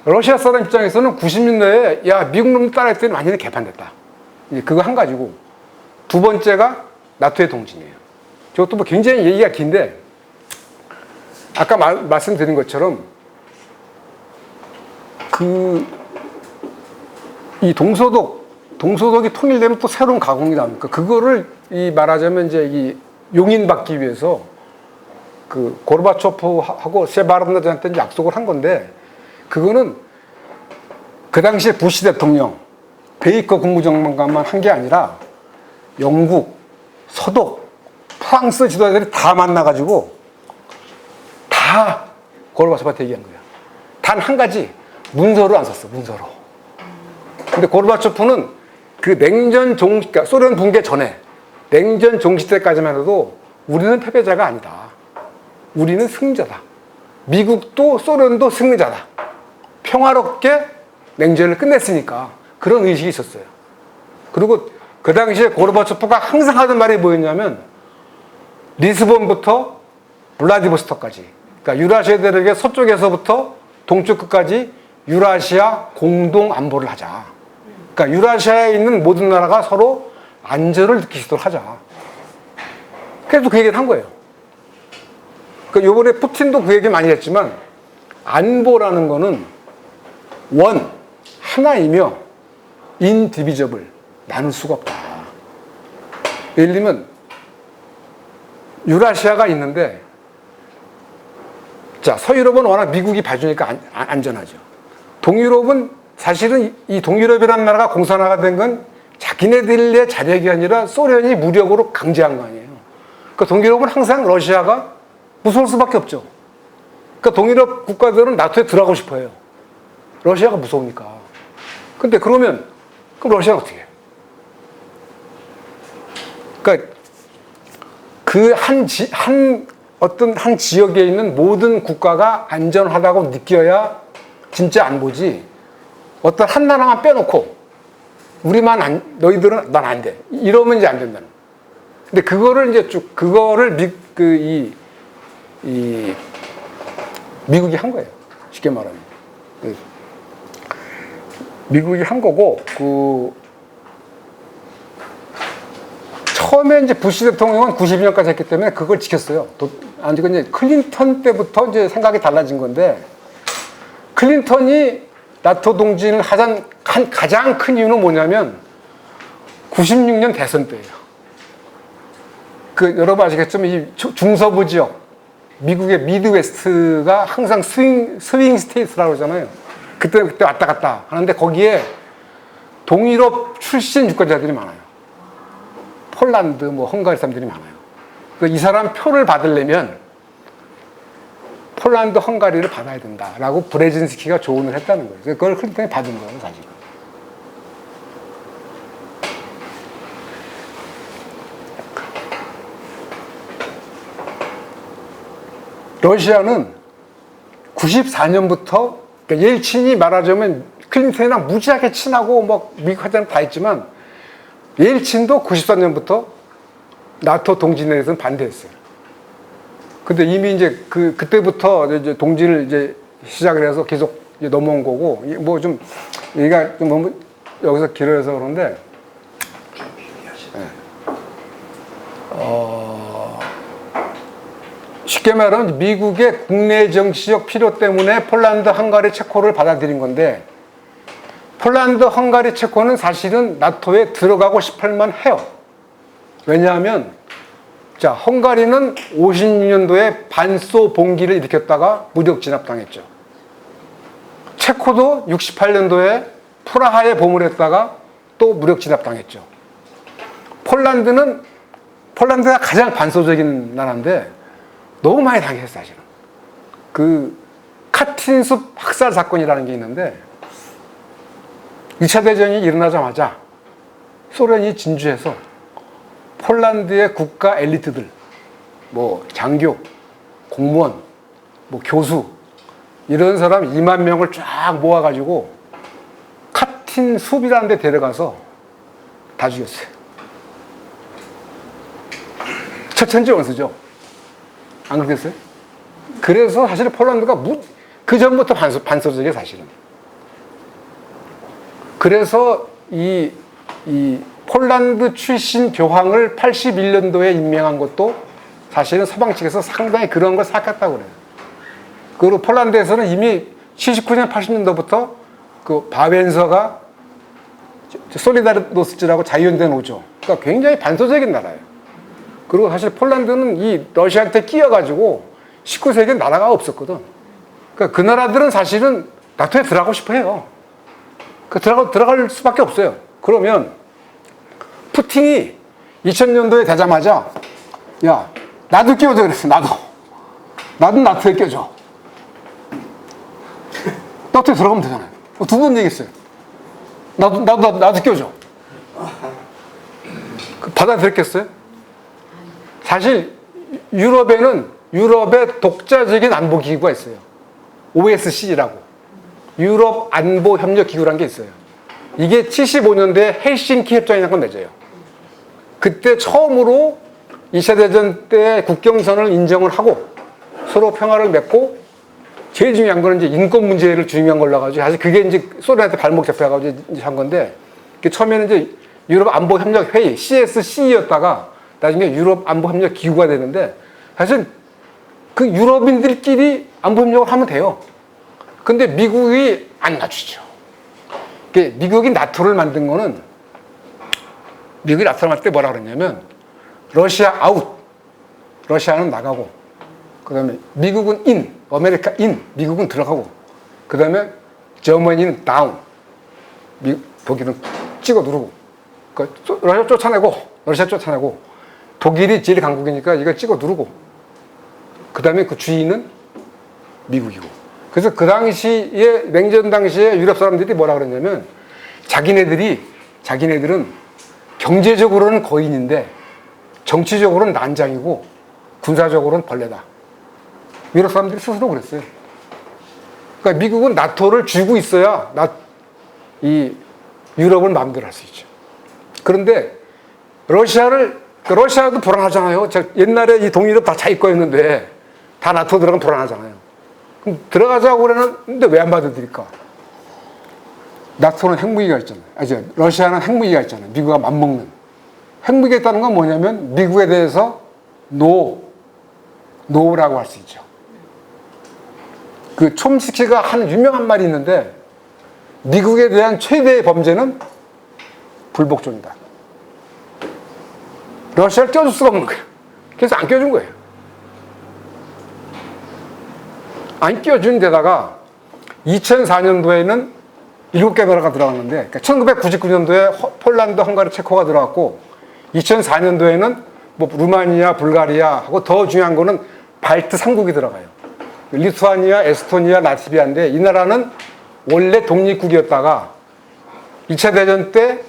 러시아 사람 입장에서는 90년대에 야 미국 놈 따라했더니 완전히 개판됐다. 그거 한 가지고 두 번째가 나토의 동진이에요. 저것도 뭐 굉장히 얘기가 긴데 아까 말씀드린 것처럼 이 동서독이 통일되면 또 새로운 가공이 나옵니까? 그거를 말하자면 이제 이 용인받기 위해서 그 고르바초프하고 세바르나자한테 약속을 한 건데 그거는 그 당시에 부시 대통령, 베이커 국무장관만 한 게 아니라 영국, 서독, 프랑스 지도자들이 다 만나가지고 다 고르바초프한테 얘기한 거야. 단 한 가지 문서로 안 썼어, 문서로. 근데 고르바초프는 그 그러니까 소련 붕괴 전에 냉전 종시 때까지만 해도 우리는 패배자가 아니다. 우리는 승자다. 미국도 소련도 승리자다. 평화롭게 냉전을 끝냈으니까 그런 의식이 있었어요. 그리고 그 당시에 고르바초프가 항상 하던 말이 뭐였냐면 리스본부터 블라디보스토크까지, 그러니까 유라시아 대륙의 서쪽에서부터 동쪽 끝까지 유라시아 공동 안보를 하자. 그러니까 유라시아에 있는 모든 나라가 서로 안전을 느끼도록 하자. 그래서 그 얘기를 한 거예요. 그러니까 이번에 푸틴도 그 얘기 많이 했지만 안보라는 거는 하나이며 인디비저블, 나눌 수가 없다. 예를 들면 유라시아가 있는데 자, 서유럽은 워낙 미국이 봐주니까 안전하죠. 동유럽은 사실은 이 동유럽이라는 나라가 공산화가 된 건 자기네들의 자력이 아니라 소련이 무력으로 강제한 거 아니에요. 그러니까 동유럽은 항상 러시아가 무서울 수밖에 없죠. 그러니까 동유럽 국가들은 나토에 들어가고 싶어 해요. 러시아가 무서우니까. 근데 그럼 러시아는 어떻게 해요? 그러니까 그 어떤 한 지역에 있는 모든 국가가 안전하다고 느껴야 진짜 안보지. 어떤 한 나라만 빼놓고 너희들은 난 안 돼. 이러면 이제 안 된다는. 근데 그거를 이제 미국이 한 거예요. 쉽게 말하면. 미국이 한 거고, 처음에 이제 부시 대통령은 92년까지 했기 때문에 그걸 지켰어요. 아니, 이제 클린턴 때부터 이제 생각이 달라진 건데, 클린턴이 나토 동진을 한 가장 큰 이유는 뭐냐면, 96년 대선 때예요. 여러분 아시겠지만, 이 중서부 지역, 미국의 미드웨스트가 항상 스윙 스테이트라고 그러잖아요. 그때 왔다 갔다 하는데 거기에 동유럽 출신 유권자들이 많아요. 폴란드, 헝가리 사람들이 많아요. 이 사람 표를 받으려면 폴란드, 헝가리를 받아야 된다라고 브레진스키가 조언을 했다는 거예요. 그걸 클린턴이 받은 거예요, 사실. 러시아는 94년부터 그러니까 옐친이 말하자면 클린턴이랑 무지하게 친하고 뭐 미국 하자는 다 했지만 옐친도 94년부터 나토 동진에 대해서는 반대했어요. 근데 이미 이제 그때부터 이제 동지를 이제 시작을 해서 계속 이제 넘어온 거고, 뭐 좀 얘기가 좀 너무 여기서 길어서 그런데, 쉽게 말하면 미국의 국내 정치적 필요 때문에 폴란드, 헝가리, 체코를 받아들인 건데, 폴란드, 헝가리, 체코는 사실은 나토에 들어가고 싶을만 해요. 왜냐하면 자, 헝가리는 56년도에 반소 봉기를 일으켰다가 무력 진압당했죠. 체코도 68년도에 프라하에 보물했다가 또 무력 진압당했죠. 폴란드가 가장 반소적인 나라인데 너무 많이 당했어요, 사실은. 그 카틴숲 학살 사건이라는 게 있는데 2차 대전이 일어나자마자 소련이 진주해서 폴란드의 국가 엘리트들, 뭐 장교, 공무원, 뭐 교수 이런 사람 2만 명을 쫙 모아가지고 카틴 숲이라는 데 데려가서 다 죽였어요. 처천지 원수죠. 안 그랬어요? 그래서 사실 폴란드가 그 전부터 반소적이에요, 사실은. 그래서 이 폴란드 출신 교황을 81년도에 임명한 것도 사실은 서방 측에서 상당히 그런 걸 생각했다고 그래요. 그리고 폴란드에서는 이미 79년, 80년도부터 그 바벤서가 솔리다르노스지라고 자유연대 노조. 그러니까 굉장히 반소적인 나라예요. 그리고 사실 폴란드는 이 러시아한테 끼어가지고 19세기엔 나라가 없었거든. 그러니까 그 나라들은 사실은 나토에 들어가고 싶어 해요. 들어갈 수밖에 없어요. 그러면 푸틴이 2000년도에 되자마자 야, 나도 끼워줘 그랬어. 나도 나토에 껴줘. 나토에 들어가면 되잖아요. 두 번 얘기했어요. 나도 껴줘. 받아들였겠어요? 사실 유럽의 독자적인 안보기구가 있어요. OSCE라고. 유럽 안보협력기구라는 게 있어요. 이게 75년도에 헬싱키 협정이라는 걸 맺어요. 그때 처음으로 2차 대전 때 국경선을 인정을 하고 서로 평화를 맺고 제일 중요한 거는 이제 인권 문제를 중요한 걸로 가지고 사실 그게 이제 소련한테 발목 잡혀가지고 이제 한 건데 처음에는 이제 유럽 안보협력 회의 CSCE였다가 나중에 유럽 안보협력 기구가 되는데 사실 그 유럽인들끼리 안보협력을 하면 돼요. 근데 미국이 안 놔주죠. 미국이 나토를 만든 거는 미국이 나토를 만들 때 뭐라 그랬냐면 러시아 아웃, 러시아는 나가고 그 다음에 미국은 인, 아메리카 인, 미국은 들어가고 그 다음에 저머니는 다운, 독일은 찍어 누르고 러시아 쫓아내고 독일이 제일 강국이니까 이걸 찍어 누르고 그 다음에 그 주인은 미국이고 그래서 그 당시에 냉전 당시에 유럽 사람들이 뭐라 그랬냐면 자기네들은 경제적으로는 거인인데 정치적으로는 난장이고 군사적으로는 벌레다. 유럽 사람들이 스스로 그랬어요. 그러니까 미국은 나토를 쥐고 있어야 이 유럽을 마음대로 할 수 있죠. 그런데 러시아도 불안하잖아요. 옛날에 이 동유럽 다 자기 거였는데 다 나토 들어가면 불안하잖아요. 그럼 들어가자고 그러는데 왜 안 받아들일까? 나토는 핵무기가 있잖아요. 러시아는 핵무기가 있잖아요. 미국과 맞먹는. 핵무기가 있다는 건 뭐냐면 미국에 대해서 노라고 할 수 있죠. 그 촘스키가 하는 유명한 말이 있는데 미국에 대한 최대의 범죄는 불복종이다. 러시아를 껴줄 수가 없는 거예요. 그래서 안 껴준 거예요. 안 껴준 데다가 2004년도에는 7개 나라가 들어갔는데 그러니까 1999년도에 폴란드, 헝가리, 체코가 들어갔고 2004년도에는 뭐 루마니아, 불가리아 하고 더 중요한 거는 발트 3국이 들어가요. 리투아니아, 에스토니아, 라트비아인데 이 나라는 원래 독립국이었다가 2차 대전 때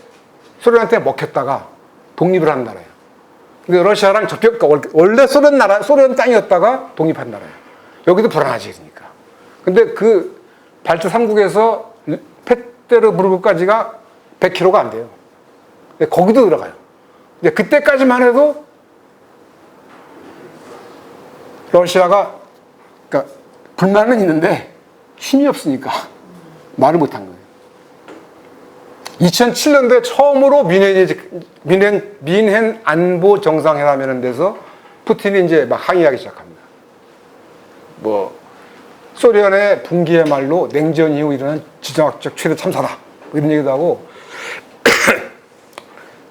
소련한테 먹혔다가 독립을 한 나라예요. 근데 러시아랑 원래 소련 땅이었다가 독립한 나라예요. 여기도 불안하지, 그러니까. 근데 그 발트 3국에서 산트페테르부르크까지가 100km가 안 돼요. 근데 거기도 들어가요. 근데 그때까지만 해도 러시아가 그러니까 불만은 있는데 힘이 없으니까 말을 못한 거예요. 2007년도에 처음으로 미넨 안보 정상회담이라는 데서 푸틴이 이제 막 항의하기 시작합니다. 뭐 소련의 붕괴야말로 냉전 이후 일어난 지정학적 최대 참사다 이런 얘기도 하고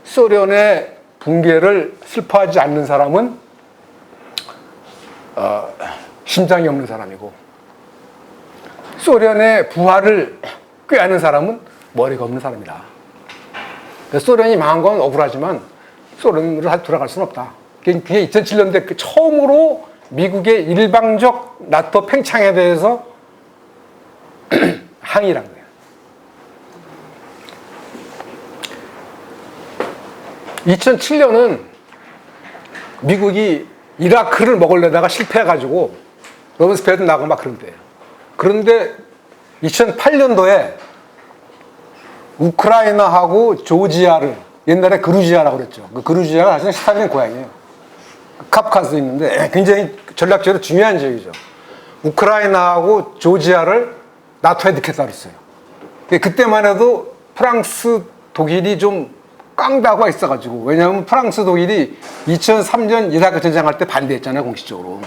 소련의 붕괴를 슬퍼하지 않는 사람은 심장이 없는 사람이고 소련의 부활을 꾀하는 사람은 머리가 없는 사람이다. 소련이 망한 건 억울하지만 소련으로 돌아갈 수는 없다. 그게 2007년대 처음으로 미국의 일방적 나토 팽창에 대해서 항의를 한 거예요. 2007년은 미국이 이라크를 먹으려다가 실패해가지고 럼스펠드 나고 막 그런 때예요. 그런데 2008년도에 우크라이나하고 조지아를 옛날에 그루지아라고 그랬죠. 그 그루지아가 사실 스탈린 고향이에요. 카프카스에 있는데 굉장히 전략적으로 중요한 지역이죠. 우크라이나하고 조지아를 나토에 넣겠다 그랬어요. 그때만 해도 프랑스, 독일이 좀 깡다구가 있어가지고 왜냐하면 프랑스, 독일이 2003년 이라크 전쟁할 때 반대했잖아요. 공식적으로.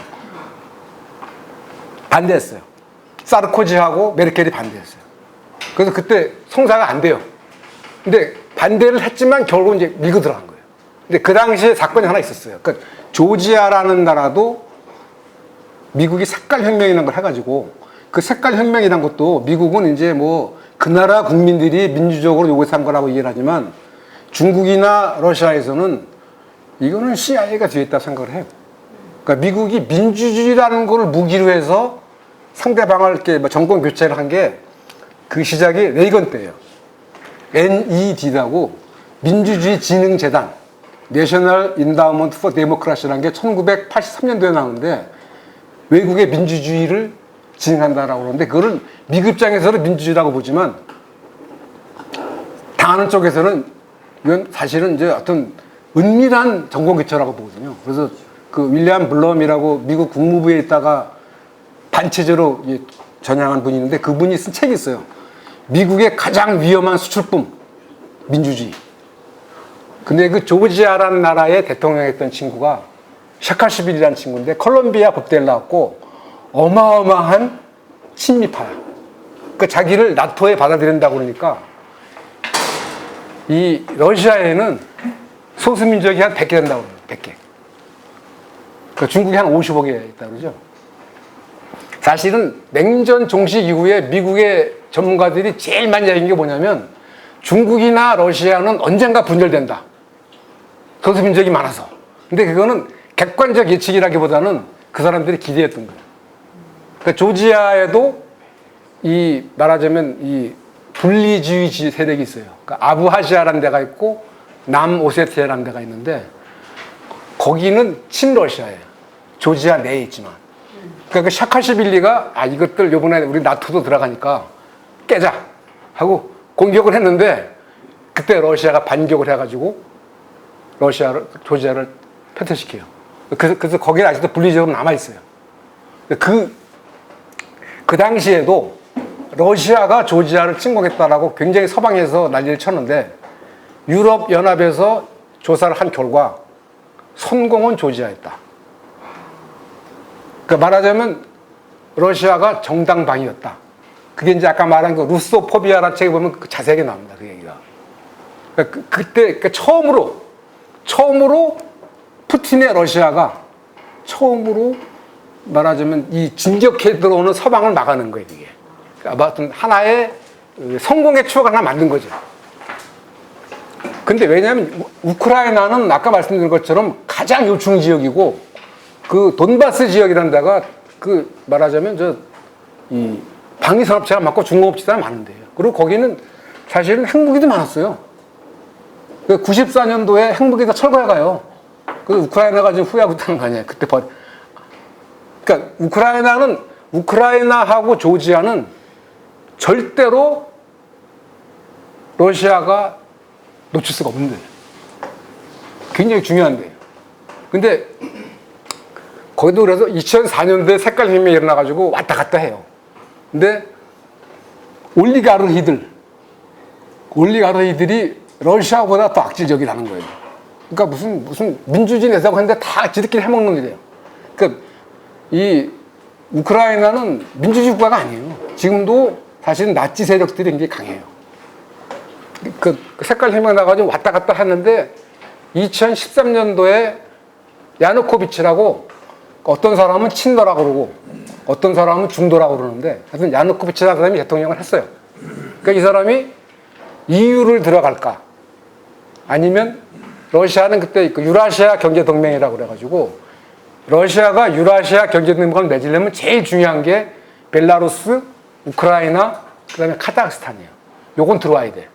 반대했어요. 사르코지하고 메르켈이 반대했어요. 그래서 그때 성사가 안 돼요. 근데 반대를 했지만 결국 이제 밀고 들어간 거예요. 근데 그 당시에 사건이 하나 있었어요. 그러니까 조지아라는 나라도 미국이 색깔혁명이라는 걸 해가지고 그 색깔혁명이라는 것도 미국은 이제 뭐 그 나라 국민들이 민주적으로 요구한 거라고 이해를 하지만 중국이나 러시아에서는 이거는 CIA가 뒤에 있다고 생각을 해요. 그러니까 미국이 민주주의라는 걸 무기로 해서 상대방을 이렇게 정권 교체를 한 게 그 시작이 레이건 때예요. NED라고 민주주의 진흥재단 National Endowment for Democracy라는 게 1983년도에 나오는데 외국의 민주주의를 진행한다라고 그러는데 그거를 미국 입장에서는 민주주의라고 보지만 당하는 쪽에서는 이건 사실은 이제 어떤 은밀한 정권 교체라고 보거든요. 그래서 그 윌리엄 블럼이라고 미국 국무부에 있다가 반체제로 전향한 분이 있는데 그분이 쓴 책이 있어요. 미국의 가장 위험한 수출품 민주주의. 근데 그 조지아라는 나라의 대통령이었던 친구가 샤카시빌이라는 친구인데 콜롬비아 법대를 나왔고 어마어마한 친미파야. 그 자기를 나토에 받아들인다고 그러니까 이 러시아에는 소수민족이 한 100개 된다고 그래요. 100개. 그러니까 중국이 한 50억에 있다고 그러죠. 사실은 냉전 종식 이후에 미국의 전문가들이 제일 많이 얘기한 게 뭐냐면 중국이나 러시아는 언젠가 분열된다. 소수민족이 많아서. 근데 그거는 객관적 예측이라기보다는 그 사람들이 기대했던 거예요. 그러니까 조지아에도 이 말하자면 이 분리주의 세력이 있어요. 그러니까 아부하시아라는 데가 있고 남오세티아라는 데가 있는데 거기는 친러시아예요. 조지아 내에 있지만. 그러니까 그 샤카시빌리가 이것들 요번에 우리 나토도 들어가니까 깨자 하고 공격을 했는데 그때 러시아가 반격을 해가지고 조지아를 패퇴시켜요. 그래서 거기는 아직도 분리적으로 남아있어요. 그 당시에도 러시아가 조지아를 침공했다라고 굉장히 서방에서 난리를 쳤는데 유럽연합에서 조사를 한 결과 성공은 조지아였다. 그러니까 말하자면 러시아가 정당방위였다. 그게 이제 아까 말한 그 루소포비아라는 책에 보면 자세하게 나옵니다. 그 얘기가. 그러니까 그때 처음으로 푸틴의 러시아가 처음으로 말하자면 이 진격해 들어오는 서방을 막아낸 거예요. 이게. 그러니까 아무튼 하나의 성공의 추억 하나 만든 거죠. 근데 왜냐하면 우크라이나는 아까 말씀드린 것처럼 가장 요충 지역이고 그 돈바스 지역이라는 데가 그 말하자면 이 방위산업체가 많고 중공업지대가 많은데요. 그리고 거기는 사실은 핵무기도 많았어요. 94년도에 핵무기 다 철거해 가요. 그 우크라이나가 지금 후회하고 있다는 거 아니에요. 그때 그러니까 우크라이나하고 조지아는 절대로 러시아가 놓칠 수가 없는데 굉장히 중요한데 근데 거기도 그래서 2004년도에 색깔혁명이 일어나가지고 왔다 갔다 해요. 근데 올리가르히들이 러시아보다 더 악질적이라는 거예요. 그러니까 무슨 민주주의 내세우고 하는데 다 지들끼리 해먹는 일이에요. 그러니까 이 우크라이나는 민주주의 국가가 아니에요. 지금도 사실은 나치 세력들이 굉장히 강해요. 그 색깔혁명 나가지고 왔다 갔다 하는데 2013년도에 야누코비치라고 어떤 사람은 친노라고 그러고 어떤 사람은 중도라고 그러는데 하여튼 야누코비치라는 사람이 대통령을 했어요. 그러니까 이 사람이 EU를 들어갈까 아니면 러시아는 그때 그 유라시아 경제동맹이라고 그래가지고 러시아가 유라시아 경제동맹을 맺으려면 제일 중요한 게 벨라루스, 우크라이나, 그 다음에 카자흐스탄이에요. 요건 들어와야 돼.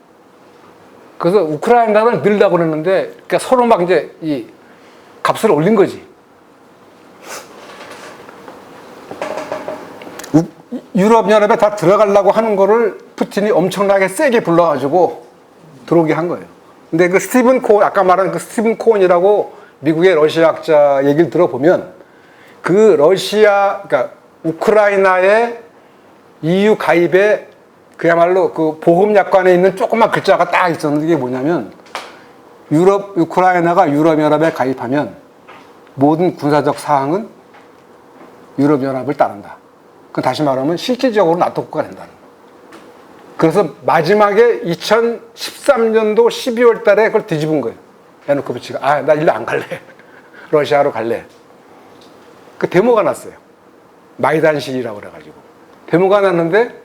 그래서 우크라이나를 늘려고 그러는데 그러니까 서로 막 이제 이 값을 올린 거지. 유럽연합에 다 들어가려고 하는 거를 푸틴이 엄청나게 세게 불러가지고 들어오게 한 거예요. 근데 그 스티븐 코온, 아까 말한 그 스티븐 코온이라고 미국의 러시아학자 얘기를 들어보면 그 러시아, 그러니까 우크라이나의 EU 가입에 그야말로 그 보험약관에 있는 조그만 글자가 딱 있었는데 이게 뭐냐면 우크라이나가 유럽연합에 가입하면 모든 군사적 사항은 유럽연합을 따른다. 그건 다시 말하면 실질적으로 나토 국가가 된다는 거예요. 그래서 마지막에 2013년도 12월 달에 그걸 뒤집은 거예요. 야누코비치가 나 일로 안 갈래. 러시아로 갈래. 그 데모가 났어요. 마이단 시위라고 그래가지고. 데모가 났는데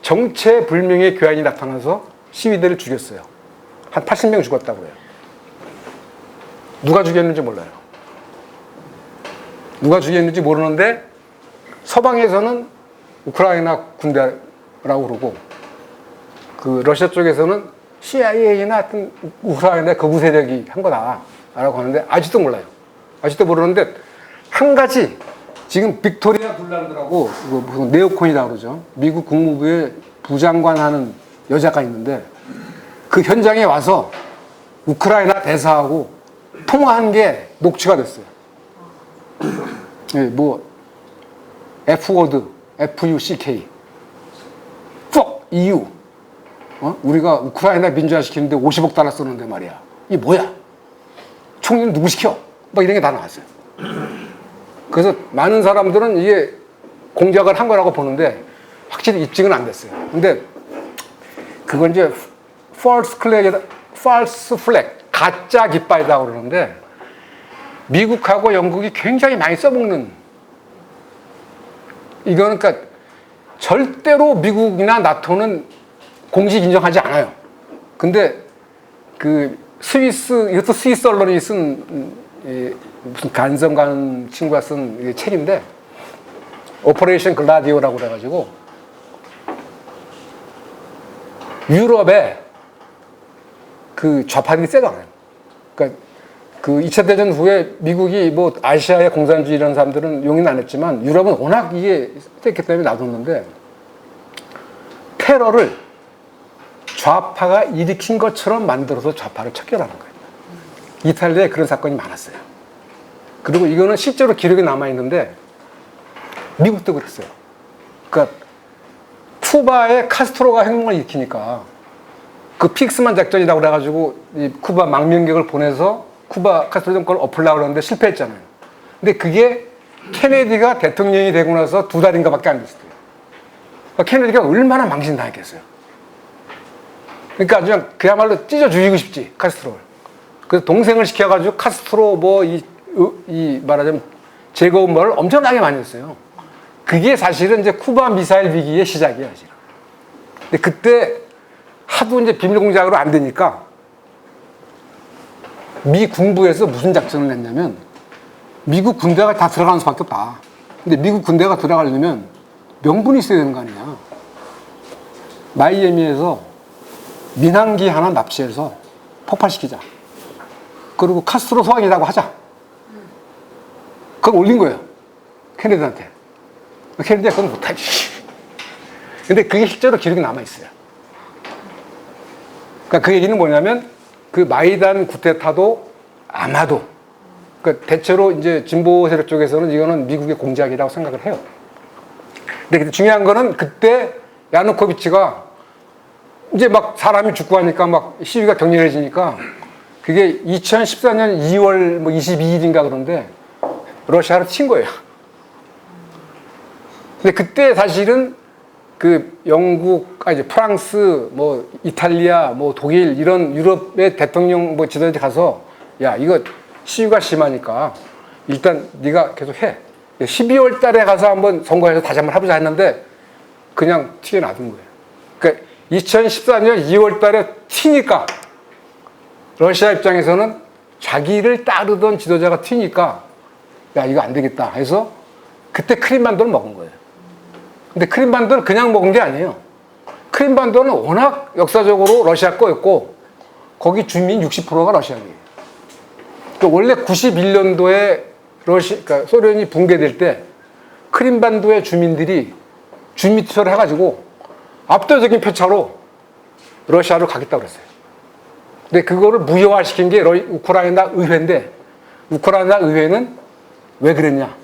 정체불명의 괴한이 나타나서 시위대를 죽였어요. 한 80명 죽었다고 해요. 누가 죽였는지 몰라요. 누가 죽였는지 모르는데 서방에서는 우크라이나 군대라고 그러고 그 러시아 쪽에서는 CIA나 하여튼 우크라이나 거부 세력이 한 거다라고 하는데 아직도 몰라요. 아직도 모르는데 한 가지 지금 빅토리아 불란드라고 무슨 네오콘이라고 그러죠. 미국 국무부의 부장관 하는 여자가 있는데 그 현장에 와서 우크라이나 대사하고 통화한 게 녹취가 됐어요. 네, 뭐 F워드, FUCK fuck EU 우리가 우크라이나 민주화시키는데 50억 달러 쓰는데 말이야. 이게 뭐야? 총리는 누구 시켜? 막 이런 게 다 나왔어요. 그래서 많은 사람들은 이게 공작을 한 거라고 보는데 확실히 입증은 안 됐어요. 근데 그건 이제 false flag, 가짜 깃발이라고 그러는데 미국하고 영국이 굉장히 많이 써먹는 이거는 그러니까 절대로 미국이나 나토는 공식 인정하지 않아요. 근데 그 이것도 스위스 언론이 쓴 무슨 간성간 친구가 쓴 책인데 오퍼레이션 글라디오라고 그래가지고 유럽에 그 좌파들이 세잖아요. 그러니까 그 2차 대전 후에 미국이 뭐 아시아의 공산주의 이런 사람들은 용인 안 했지만 유럽은 워낙 이게 셌기 때문에 놔뒀는데 테러를 좌파가 일으킨 것처럼 만들어서 좌파를 척결하는 거예요. 이탈리아에 그런 사건이 많았어요. 그리고 이거는 실제로 기록이 남아있는데 미국도 그랬어요. 그러니까 쿠바에 카스트로가 혁명을 일으키니까 그 픽스만 작전이라고 그래가지고 이 쿠바 망명객을 보내서 쿠바 카스트로 정권을 엎으려고 그러는데 실패했잖아요. 근데 그게 케네디가 대통령이 되고 나서 2달인가 밖에 안 됐어요. 그러니까 케네디가 얼마나 망신당했겠어요. 그러니까 그야말로 찢어 죽이고 싶지, 카스트로를. 그래서 동생을 시켜가지고 카스트로 이 말하자면 재고음모를 엄청나게 많이 했어요. 그게 사실은 이제 쿠바 미사일 위기의 시작이에요, 사실은. 근데 그때 하도 이제 비밀 공작으로 안 되니까 미 군부에서 무슨 작전을 했냐면 미국 군대가 다 들어가는 수밖에 없다. 근데 미국 군대가 들어가려면 명분이 있어야 되는 거 아니냐. 마이애미에서 민항기 하나 납치해서 폭발시키자. 그리고 카스트로 소환이라고 하자. 그걸 올린 거예요. 케네디한테. 케네디가 그건 못하지. 근데 그게 실제로 기록이 남아있어요. 그러니까 그 얘기는 뭐냐면 그 마이단 쿠데타도 아마도 그러니까 대체로 이제 진보 세력 쪽에서는 이거는 미국의 공작이라고 생각을 해요. 근데 중요한 거는 그때 야누코비치가 이제 막 사람이 죽고 하니까 막 시위가 격렬해지니까 그게 2014년 2월 뭐 22일인가 그런데 러시아로 친 거예요. 근데 그때 사실은 그 영국, 이제 프랑스, 뭐 이탈리아, 뭐 독일 이런 유럽의 대통령 뭐 지도자들 가서 야 이거 시위가 심하니까 일단 네가 계속 해. 12월 달에 가서 한번 선거해서 다시 한번 해보자 했는데 그냥 튀겨놔둔 거예요. 그러니까 2014년 2월 달에 튀니까 러시아 입장에서는 자기를 따르던 지도자가 튀니까 야 이거 안 되겠다 해서 그때 크림반도를 먹은 거예요. 근데 크림반도를 그냥 먹은 게 아니에요. 크림반도는 워낙 역사적으로 러시아 거였고 거기 주민 60%가 러시아인이에요. 그러니까 원래 91년도에 그러니까 소련이 붕괴될 때 크림반도의 주민들이 주민 투표를 해가지고 압도적인 표차로 러시아로 가겠다고 그랬어요. 근데 그거를 무효화시킨 게 우크라이나 의회인데 우크라이나 의회는 왜 그랬냐?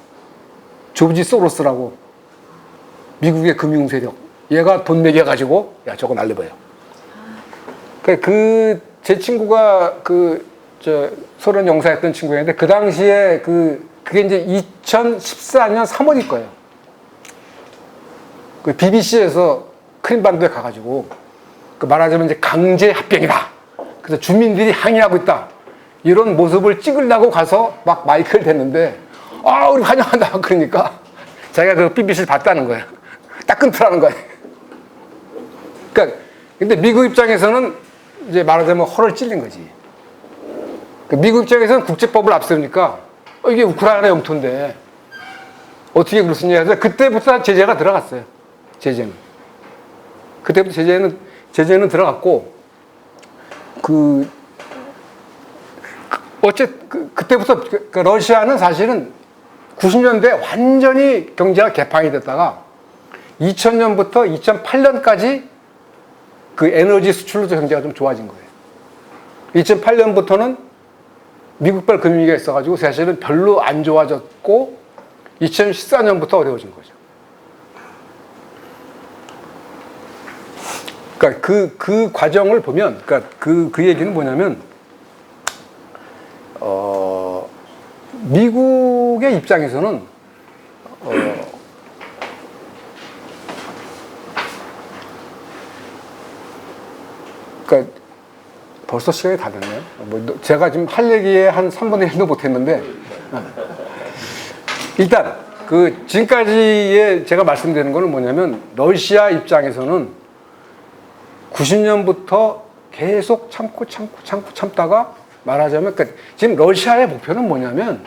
조지 소로스라고 미국의 금융 세력 얘가 돈 매겨가지고 야 저거 날려봐요. 제 친구가 저 소련 영사였던 친구였는데 그 당시에 그게 이제 2014년 3월일 거예요. 그 BBC에서 크림반도에 가가지고 말하자면 이제 강제 합병이다. 그래서 주민들이 항의하고 있다. 이런 모습을 찍으려고 가서 막 마이크를 댔는데 우리 환영한다 그러니까 자기가 그 BBC를 봤다는 거예요. 따끔트라는 거예요. 그러니까 근데 미국 입장에서는 이제 말하자면 허를 찔린 거지. 미국 입장에서는 국제법을 앞세우니까 이게 우크라이나 영토인데 어떻게 그럴 수 있냐 해서 그때부터 제재가 들어갔어요. 제재는. 그때부터 제재는 들어갔고 그때부터 러시아는 사실은 90년대 완전히 경제가 개판이 됐다가 2000년부터 2008년까지 그 에너지 수출로 경제가 좀 좋아진 거예요. 2008년부터는 미국발 금융위기가 있어가지고 사실은 별로 안 좋아졌고 2014년부터 어려워진 거죠. 그러니까 그 과정을 보면, 그러니까 그 얘기는 뭐냐면, 미국의 입장에서는, 그러니까 벌써 시간이 다 됐네요. 제가 지금 할 얘기에 한 3분의 1도 못했는데, 일단, 지금까지의 제가 말씀드리는 거는 뭐냐면, 러시아 입장에서는 90년부터 계속 참다가 말하자면, 그러니까 지금 러시아의 목표는 뭐냐면,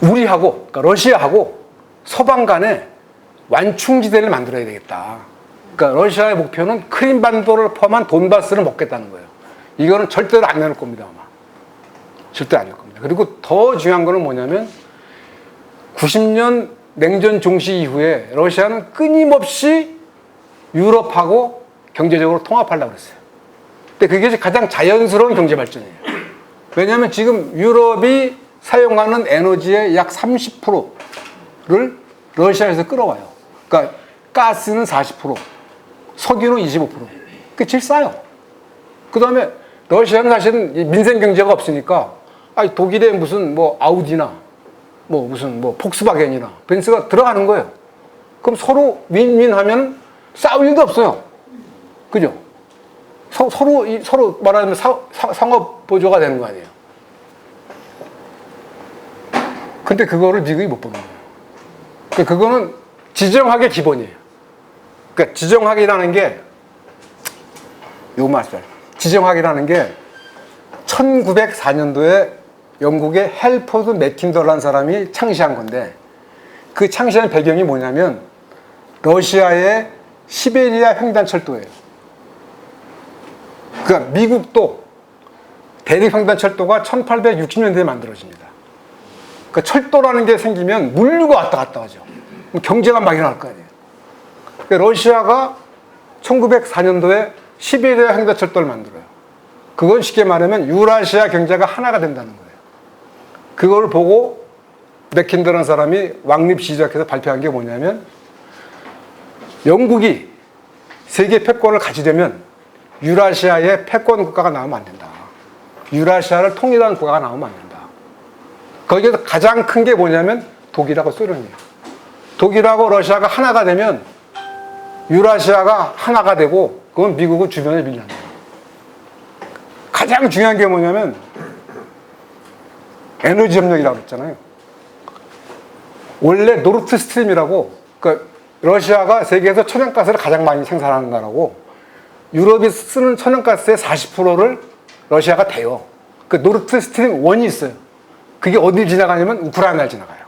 우리하고, 그러니까 러시아하고 서방 간에 완충지대를 만들어야 되겠다. 그러니까 러시아의 목표는 크림반도를 포함한 돈바스를 먹겠다는 거예요. 이거는 절대로 안 내놓을 겁니다, 아마. 절대 안 내놓을 겁니다. 그리고 더 중요한 거는 뭐냐면 90년 냉전 종식 이후에 러시아는 끊임없이 유럽하고 경제적으로 통합하려고 그랬어요. 근데 그게 가장 자연스러운 경제 발전이에요. 왜냐하면 지금 유럽이 사용하는 에너지의 약 30%를 러시아에서 끌어와요. 그러니까 가스는 40%, 석유는 25%. 그게 제일 싸요. 그 다음에 러시아는 사실은 민생 경제가 없으니까 독일에 무슨 뭐 아우디나 무슨 폭스바겐이나 벤츠가 들어가는 거예요. 그럼 서로 윈윈하면 싸울 일도 없어요. 그죠? 서로 말하자면 상업 보조가 되는 거 아니에요. 근데 그거를 미국이 못 보는 거예요. 그거는 지정학의 기본이에요. 그러니까 지정학이라는 게 요거 말씀. 지정학이라는 게 1904년도에 영국의 헬포드 매킨더라는 사람이 창시한 건데 그 창시한 배경이 뭐냐면 러시아의 시베리아 횡단철도예요. 그러니까 미국도 대륙횡단철도가 1860년대에 만들어집니다. 그러니까 철도라는 게 생기면 물류가 왔다 갔다 하죠. 그럼 경제가 막 일어날 거 아니에요. 그러니까 러시아가 1904년도에 시베리아 형제철도를 만들어요. 그건 쉽게 말하면 유라시아 경제가 하나가 된다는 거예요. 그걸 보고 맥킨더라는 사람이 왕립 시작해서 발표한 게 뭐냐면 영국이 세계 패권을 가지려면 유라시아의 패권 국가가 나오면 안 된다. 유라시아를 통일하는 국가가 나오면 안 된다. 거기에서 가장 큰 게 뭐냐면 독일하고 소련이에요. 독일하고 러시아가 하나가 되면 유라시아가 하나가 되고 그건 미국은 주변에 밀려나요. 가장 중요한 게 뭐냐면 에너지 협력이라고 했잖아요. 원래 노르트 스트림이라고 그러니까 러시아가 세계에서 천연가스를 가장 많이 생산하는 나라고 유럽이 쓰는 천연가스의 40%를 러시아가 대요. 그 노르트 스트림 1이 있어요. 그게 어딜 지나가냐면 우크라이나를 지나가요.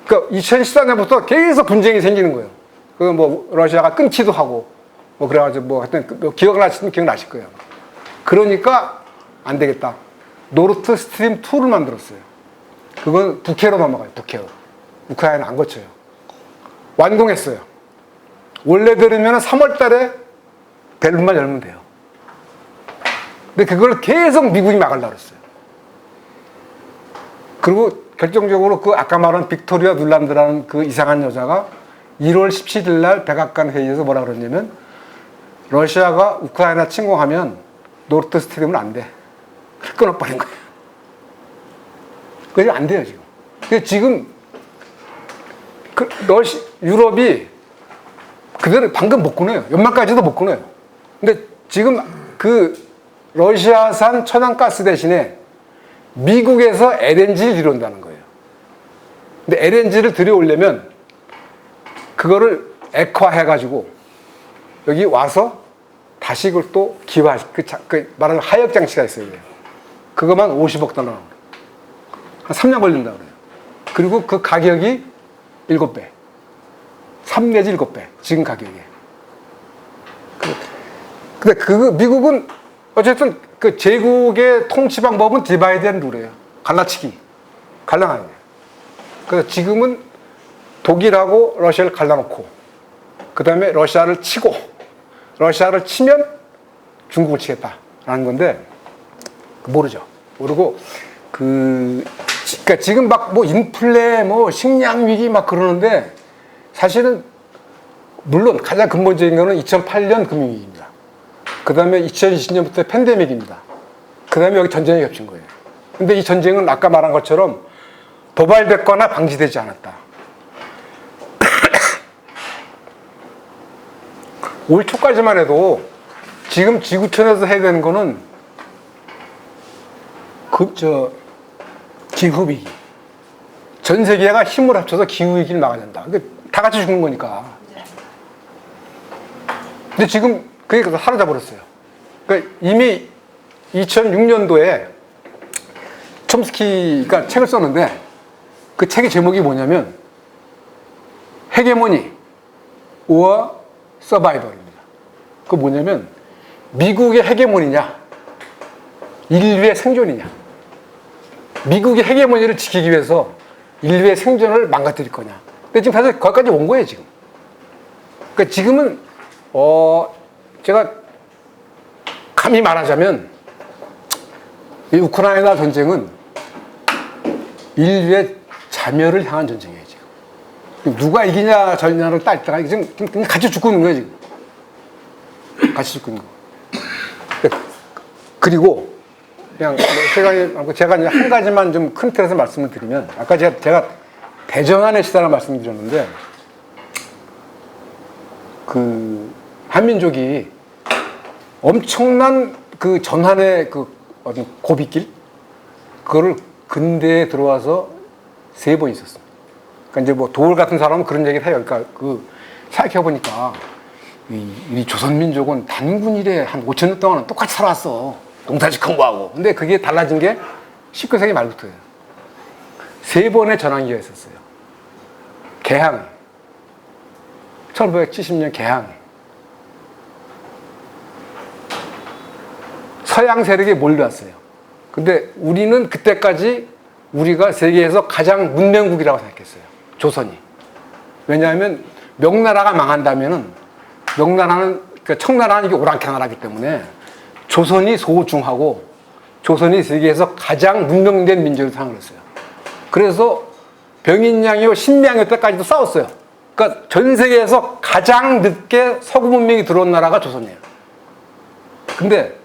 그러니까 2014년부터 계속 분쟁이 생기는 거예요. 그 뭐 러시아가 끊기도 하고 뭐 그래가지고 뭐 하여튼 기억나실 거예요. 그러니까 안 되겠다. 노르트 스트림 2를 만들었어요. 그건 북해로 넘어가요. 북해로. 우크라이나 안 거쳐요. 완공했어요. 원래 들으면 3월 달에 밸브만 열면 돼요. 근데 그걸 계속 미국이 막으려고 그랬어요. 그리고 결정적으로 그 아까 말한 빅토리아 눌란드라는 그 이상한 여자가 1월 17일 날 백악관 회의에서 뭐라 그랬냐면 러시아가 우크라이나 침공하면 노르트 스트림은 안 돼. 끊어버린 거예요. 그게 안 돼요, 지금. 근데 지금 유럽이 그대로 방금 못 끊어요. 연말까지도 못 끊어요. 근데 지금 그 러시아산 천연가스 대신에 미국에서 LNG를 들여온다는 거예요. 근데 LNG를 들여오려면 그거를 액화해가지고 여기 와서 다시 그걸 또 기화, 말하는 하역 장치가 있어요. 그거만 50억 달러. 한 3년 걸린다고 그래요. 그리고 그 가격이 7배. 3 내지 7배. 지금 가격이. 근데 미국은 어쨌든 그 제국의 통치 방법은 디바이드 앤 룰이에요. 갈라치기. 갈라가는 거예요. 그래서 지금은 독일하고 러시아를 갈라놓고, 그 다음에 러시아를 치고, 러시아를 치면 중국을 치겠다라는 건데, 모르죠. 모르고, 그러니까 지금 막 뭐 인플레, 뭐 식량 위기 막 그러는데, 사실은, 물론 가장 근본적인 거는 2008년 금융위기입니다. 그 다음에 2020년부터 팬데믹입니다. 그 다음에 여기 전쟁이 겹친 거예요. 근데 이 전쟁은 아까 말한 것처럼 도발됐거나 방지되지 않았다. 올 초까지만 해도 지금 지구촌에서 해야 되는 거는 기후위기. 전 세계가 힘을 합쳐서 기후위기를 막아야 된다. 다 같이 죽는 거니까. 근데 지금 그게 사라져버렸어요. 그러니까 이미 2006년도에 촘스키가 책을 썼는데 그 책의 제목이 뭐냐면 헤게모니 or 서바이벌입니다. 그거 뭐냐면 미국의 헤게모니냐 인류의 생존이냐. 미국의 헤게모니를 지키기 위해서 인류의 생존을 망가뜨릴 거냐. 근데 지금 사실 거기까지 온 거예요, 지금. 그러니까 지금은 제가 감히 말하자면 이 우크라이나 전쟁은 인류의 자멸을 향한 전쟁이에요, 지금. 누가 이기냐 저냐를 따지다가 지금 같이 죽고 있는 거예요, 지금. 같이 죽고 있는 거. 그리고 그냥 제가 이제 한 가지만 좀 큰 틀에서 말씀을 드리면 아까 제가 대전환의 시대를 말씀드렸는데 그 한민족이 엄청난 그 전환의 그 어떤 고비길 그거를 근대에 들어와서 3번 있었습니다. 그러니까 이제 뭐 도울 같은 사람은 그런 얘기를 해요. 그러니까 생각해 보니까 이 조선민족은 단군 이래 한 5,000년 동안은 똑같이 살아왔어. 농사짓고 뭐하고. 근데 그게 달라진 게 19세기 말부터예요. 3번의 전환기가 있었어요. 개항. 1970년 개항. 서양 세력이 몰려왔어요. 근데 우리는 그때까지 우리가 세계에서 가장 문명국이라고 생각했어요. 조선이. 왜냐하면 명나라가 망한다면은 명나라는 그 청나라는 이게 오랑캐 나라이기 때문에 조선이 소중하고 조선이 세계에서 가장 문명된 민족으로 상을 했어요. 그래서 병인양이요 신명요 때까지도 싸웠어요. 그러니까 전 세계에서 가장 늦게 서구 문명이 들어온 나라가 조선이에요. 근데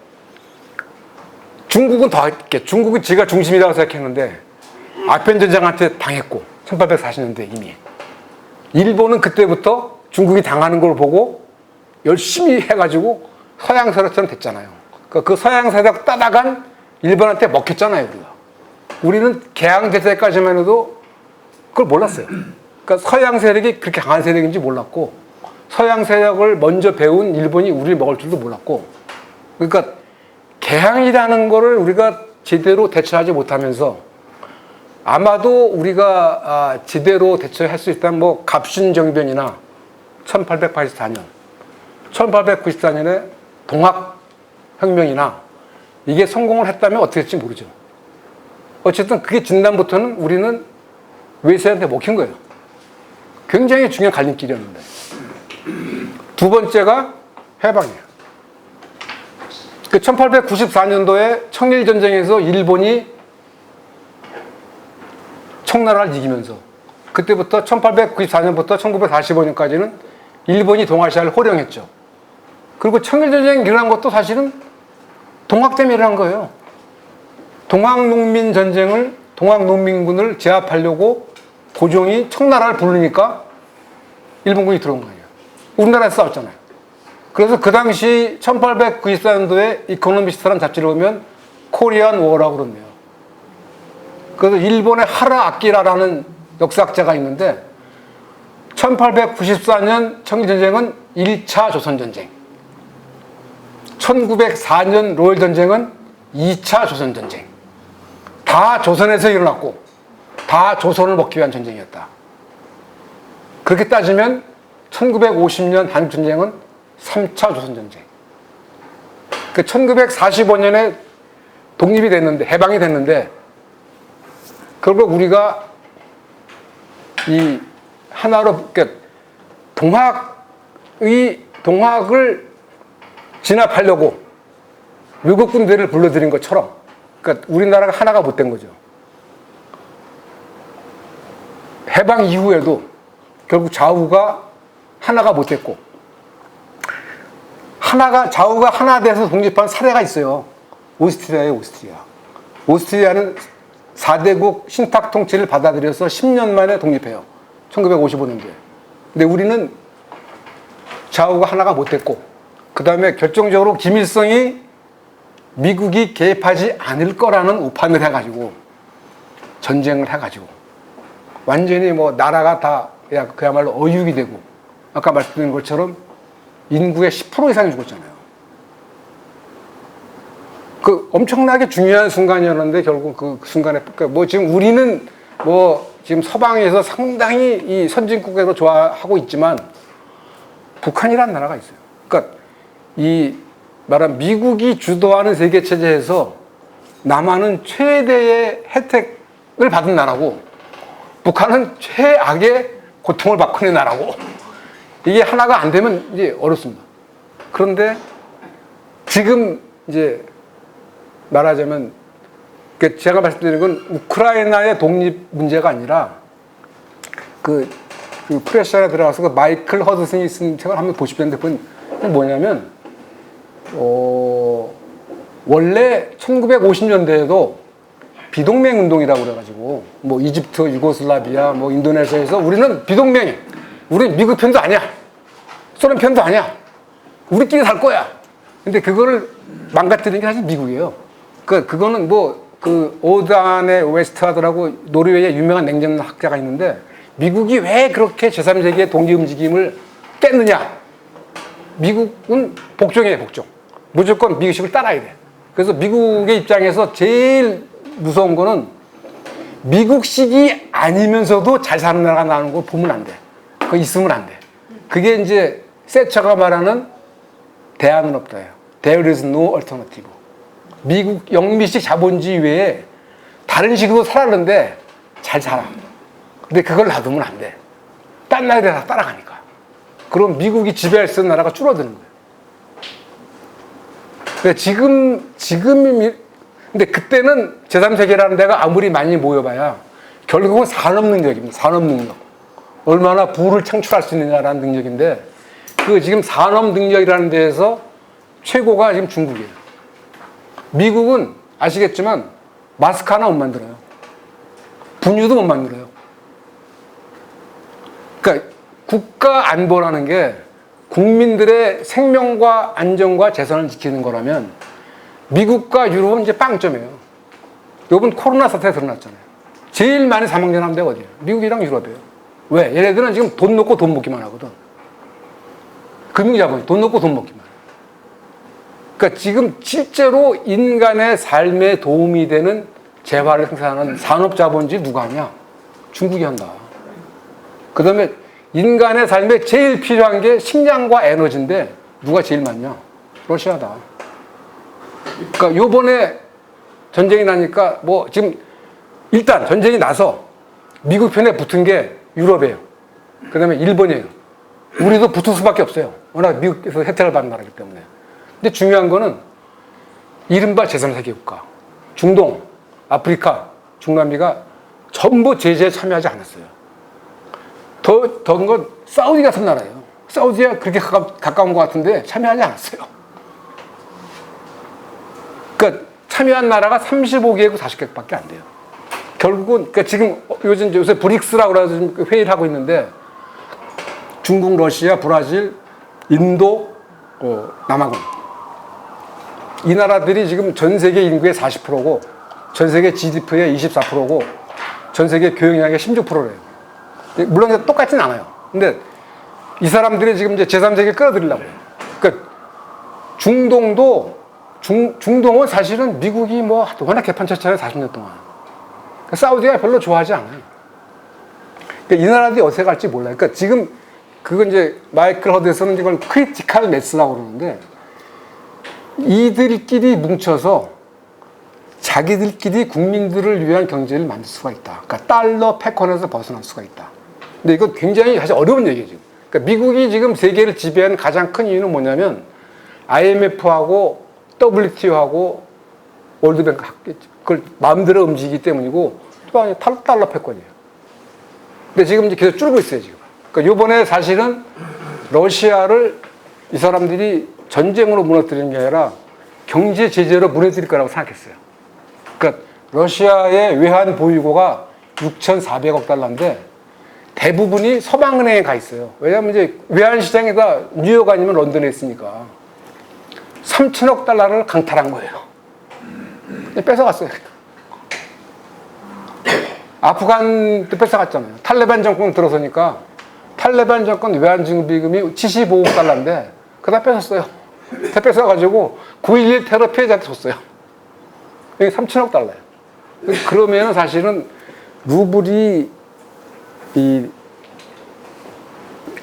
중국은 더 늦게, 중국은 지가 중심이라고 생각했는데 아편 전쟁한테 당했고 1840년대 이미. 일본은 그때부터 중국이 당하는 걸 보고 열심히 해가지고 서양 세력처럼 됐잖아요. 그러니까 그 서양 세력 따다간 일본한테 먹혔잖아요, 우리가. 우리는 개항될 때까지만 해도 그걸 몰랐어요. 그러니까 서양 세력이 그렇게 강한 세력인지 몰랐고, 서양 세력을 먼저 배운 일본이 우리를 먹을 줄도 몰랐고, 그러니까 개항이라는 거를 우리가 제대로 대처하지 못하면서 아마도 우리가 제대로 대처할 수 있다면 뭐 갑신정변이나 1884년, 1894년에 동학혁명이나 이게 성공을 했다면 어떻게 될지 모르죠. 어쨌든 그게 진단부터는 우리는 외세한테 먹힌 거예요. 굉장히 중요한 갈림길이었는데. 두 번째가 해방이에요. 그 1894년도에 청일전쟁에서 일본이 청나라를 이기면서 그때부터 1894년부터 1945년까지는 일본이 동아시아를 호령했죠. 그리고 청일전쟁이 일어난 것도 사실은 동학 때문에 일어난 거예요. 동학농민전쟁을, 동학농민군을 제압하려고 고종이 청나라를 부르니까 일본군이 들어온 거예요. 우리나라에서 싸웠잖아요. 그래서 그 당시 1894년도에 이코노미스트라는 잡지를 보면 코리안 워라고 그러네요. 그래서 일본의 하라 아키라라는 역사학자가 있는데 1894년 청일전쟁은 1차 조선전쟁, 1904년 로열전쟁은 2차 조선전쟁. 다 조선에서 일어났고 다 조선을 먹기 위한 전쟁이었다. 그렇게 따지면 1950년 한국전쟁은 3차 조선전쟁. 그 1945년에 독립이 됐는데, 해방이 됐는데, 결국 우리가 이 하나로, 그러니까 동학을 진압하려고 외국 군대를 불러들인 것처럼, 그러니까 우리나라가 하나가 못 된 거죠. 해방 이후에도 결국 좌우가 하나가 못 됐고, 좌우가 하나 돼서 독립한 사례가 있어요. 오스트리아예요, 오스트리아. 오스트리아는 4대국 신탁 통치를 받아들여서 10년 만에 독립해요. 1955년도에. 근데 우리는 좌우가 하나가 못 됐고, 그 다음에 결정적으로 김일성이 미국이 개입하지 않을 거라는 우판을 해가지고 전쟁을 해가지고 완전히 뭐 나라가 다 그야말로 어육이 되고, 아까 말씀드린 것처럼 인구의 10% 이상이 죽었잖아요. 그 엄청나게 중요한 순간이었는데 결국 그 순간에 뭐 지금 우리는 뭐 지금 서방에서 상당히 이 선진국으로 좋아하고 있지만 북한이라는 나라가 있어요. 그러니까 이 말한 미국이 주도하는 세계 체제에서 남한은 최대의 혜택을 받은 나라고 북한은 최악의 고통을 받고 있는 나라고, 이게 하나가 안 되면 이제 어렵습니다. 그런데 지금 이제 말하자면 제가 말씀드린 건 우크라이나의 독립 문제가 아니라 그 프레시아에 들어가서 그 마이클 허드슨이 쓴 책을 한번 보시면 그건 뭐냐면 원래 1950년대에도 비동맹 운동이라고 그래가지고 뭐 이집트, 유고슬라비아, 뭐 인도네시아에서 우리는 비동맹, 우리 미국 편도 아니야, 소련 편도 아니야, 우리끼리 살 거야. 근데 그거를 망가뜨린 게 사실 미국이에요. 그거는 뭐 그 오단의 웨스트하드라고 노르웨이의 유명한 냉정학자가 있는데, 미국이 왜 그렇게 제3세계의 독립 움직임을 깼느냐? 미국은 복종이에요, 복종. 무조건 미국식을 따라야 돼. 그래서 미국의 입장에서 제일 무서운 거는 미국식이 아니면서도 잘 사는 나라가 나오는 걸 보면 안 돼. 그거 있으면 안 돼. 그게 이제 세처가 말하는 대안은 없다예요. There is no alternative. 미국 영미식 자본주의 외에 다른 식으로 살았는데 잘 살아. 근데 그걸 놔두면 안 돼. 딴 나라에 다 따라가니까. 그럼 미국이 지배했던 나라가 줄어드는 거예요. 근데 그때는 제3세계라는 데가 아무리 많이 모여봐야 결국은 산업 능력입니다. 산업 능력. 얼마나 부를 창출할 수 있느냐라는 능력인데 그 지금 산업 능력이라는 데에서 최고가 지금 중국이에요. 미국은 아시겠지만 마스크 하나 못 만들어요. 분유도 못 만들어요. 그러니까 국가 안보라는 게 국민들의 생명과 안전과 재산을 지키는 거라면 미국과 유럽은 이제 빵점이에요. 이번 코로나 사태가 드러났잖아요. 제일 많이 사망자는 데가 어디예요? 미국이랑 유럽이에요. 왜? 얘네들은 지금 돈 놓고 돈 먹기만 하거든. 금융자본이 돈 놓고 돈 먹기만 해요. 그러니까 지금 실제로 인간의 삶에 도움이 되는 재화를 생산하는 산업자본지 누가 하냐? 중국이 한다. 그 다음에 인간의 삶에 제일 필요한 게 식량과 에너지인데 누가 제일 많냐? 러시아다. 그러니까 요번에 전쟁이 나니까 뭐 지금 일단 전쟁이 나서 미국 편에 붙은 게 유럽이에요. 그 다음에 일본이에요. 우리도 붙을 수밖에 없어요. 워낙 미국에서 혜택을 받는 나라이기 때문에. 근데 중요한 거는 이른바 제3세계 국가, 중동, 아프리카, 중남미가 전부 제재에 참여하지 않았어요. 더운 건 사우디 같은 나라예요. 사우디가 그렇게 가까운 것 같은데 참여하지 않았어요. 그러니까 참여한 나라가 35개국 40개국밖에 안 돼요. 결국은 그러니까 지금 요새 브릭스라고 해서 회의를 하고 있는데 중국, 러시아, 브라질, 인도, 남아공 이 나라들이 지금 전 세계 인구의 40%고 전 세계 GDP의 24%고 전 세계 교역량의 16%래요. 물론 똑같진 않아요. 근데 이 사람들이 지금 이제 제3세계 끌어들이려고 해요. 그러니까 중동은 사실은 미국이 뭐 워낙 개판쳤잖아요. 40년 동안. 그러니까 사우디가 별로 좋아하지 않아요. 그러니까 이 나라들이 어떻게 갈지 몰라요. 그러니까 지금 그건 이제 마이클 허드에서는 이걸 크리티컬 매스라고 그러는데 이들끼리 뭉쳐서 자기들끼리 국민들을 위한 경제를 만들 수가 있다. 그러니까 달러 패권에서 벗어날 수가 있다. 근데 이거 굉장히 사실 어려운 얘기예요, 지금. 그러니까 미국이 지금 세계를 지배하는 가장 큰 이유는 뭐냐면 IMF하고 WTO하고 월드뱅크 그걸 마음대로 움직이기 때문이고 또 달러 패권이에요. 근데 지금 이제 계속 줄고 있어요, 지금. 그러니까 요번에 사실은 러시아를 이 사람들이 전쟁으로 무너뜨리는 게 아니라 경제 제재로 무너뜨릴 거라고 생각했어요. 그러니까 러시아의 외환 보유고가 6,400억 달러인데 대부분이 서방은행에 가 있어요. 왜냐하면 이제 외환 시장에다 뉴욕 아니면 런던에 있으니까 3,000억 달러를 강탈한 거예요. 뺏어갔어요. 아프간도 뺏어갔잖아요. 탈레반 정권 들어서니까 탈레반 정권 외환증비금이 75억 달러인데 그거 다 뺏었어요. 다 뺏어가지고 9.11 테러 피해자한테 줬어요. 여기 3,000억 달러예요. 그러면 사실은 루블이 이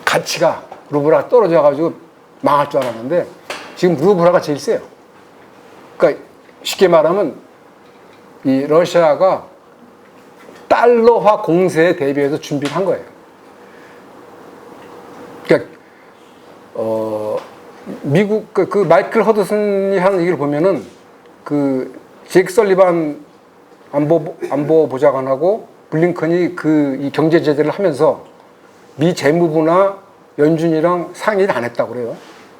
가치가 루블화가 떨어져가지고 망할 줄 알았는데 지금 루블화가 제일 세요. 그러니까 쉽게 말하면 이 러시아가 달러화 공세에 대비해서 준비를 한 거예요. 그러니까 미국 그 마이클 허드슨이 하는 얘기를 보면은 그 제이크 설리반 안보 보좌관하고 블링컨이 이 경제 제재를 하면서 미 재무부나 연준이랑 상의를 안 했다고 그래요.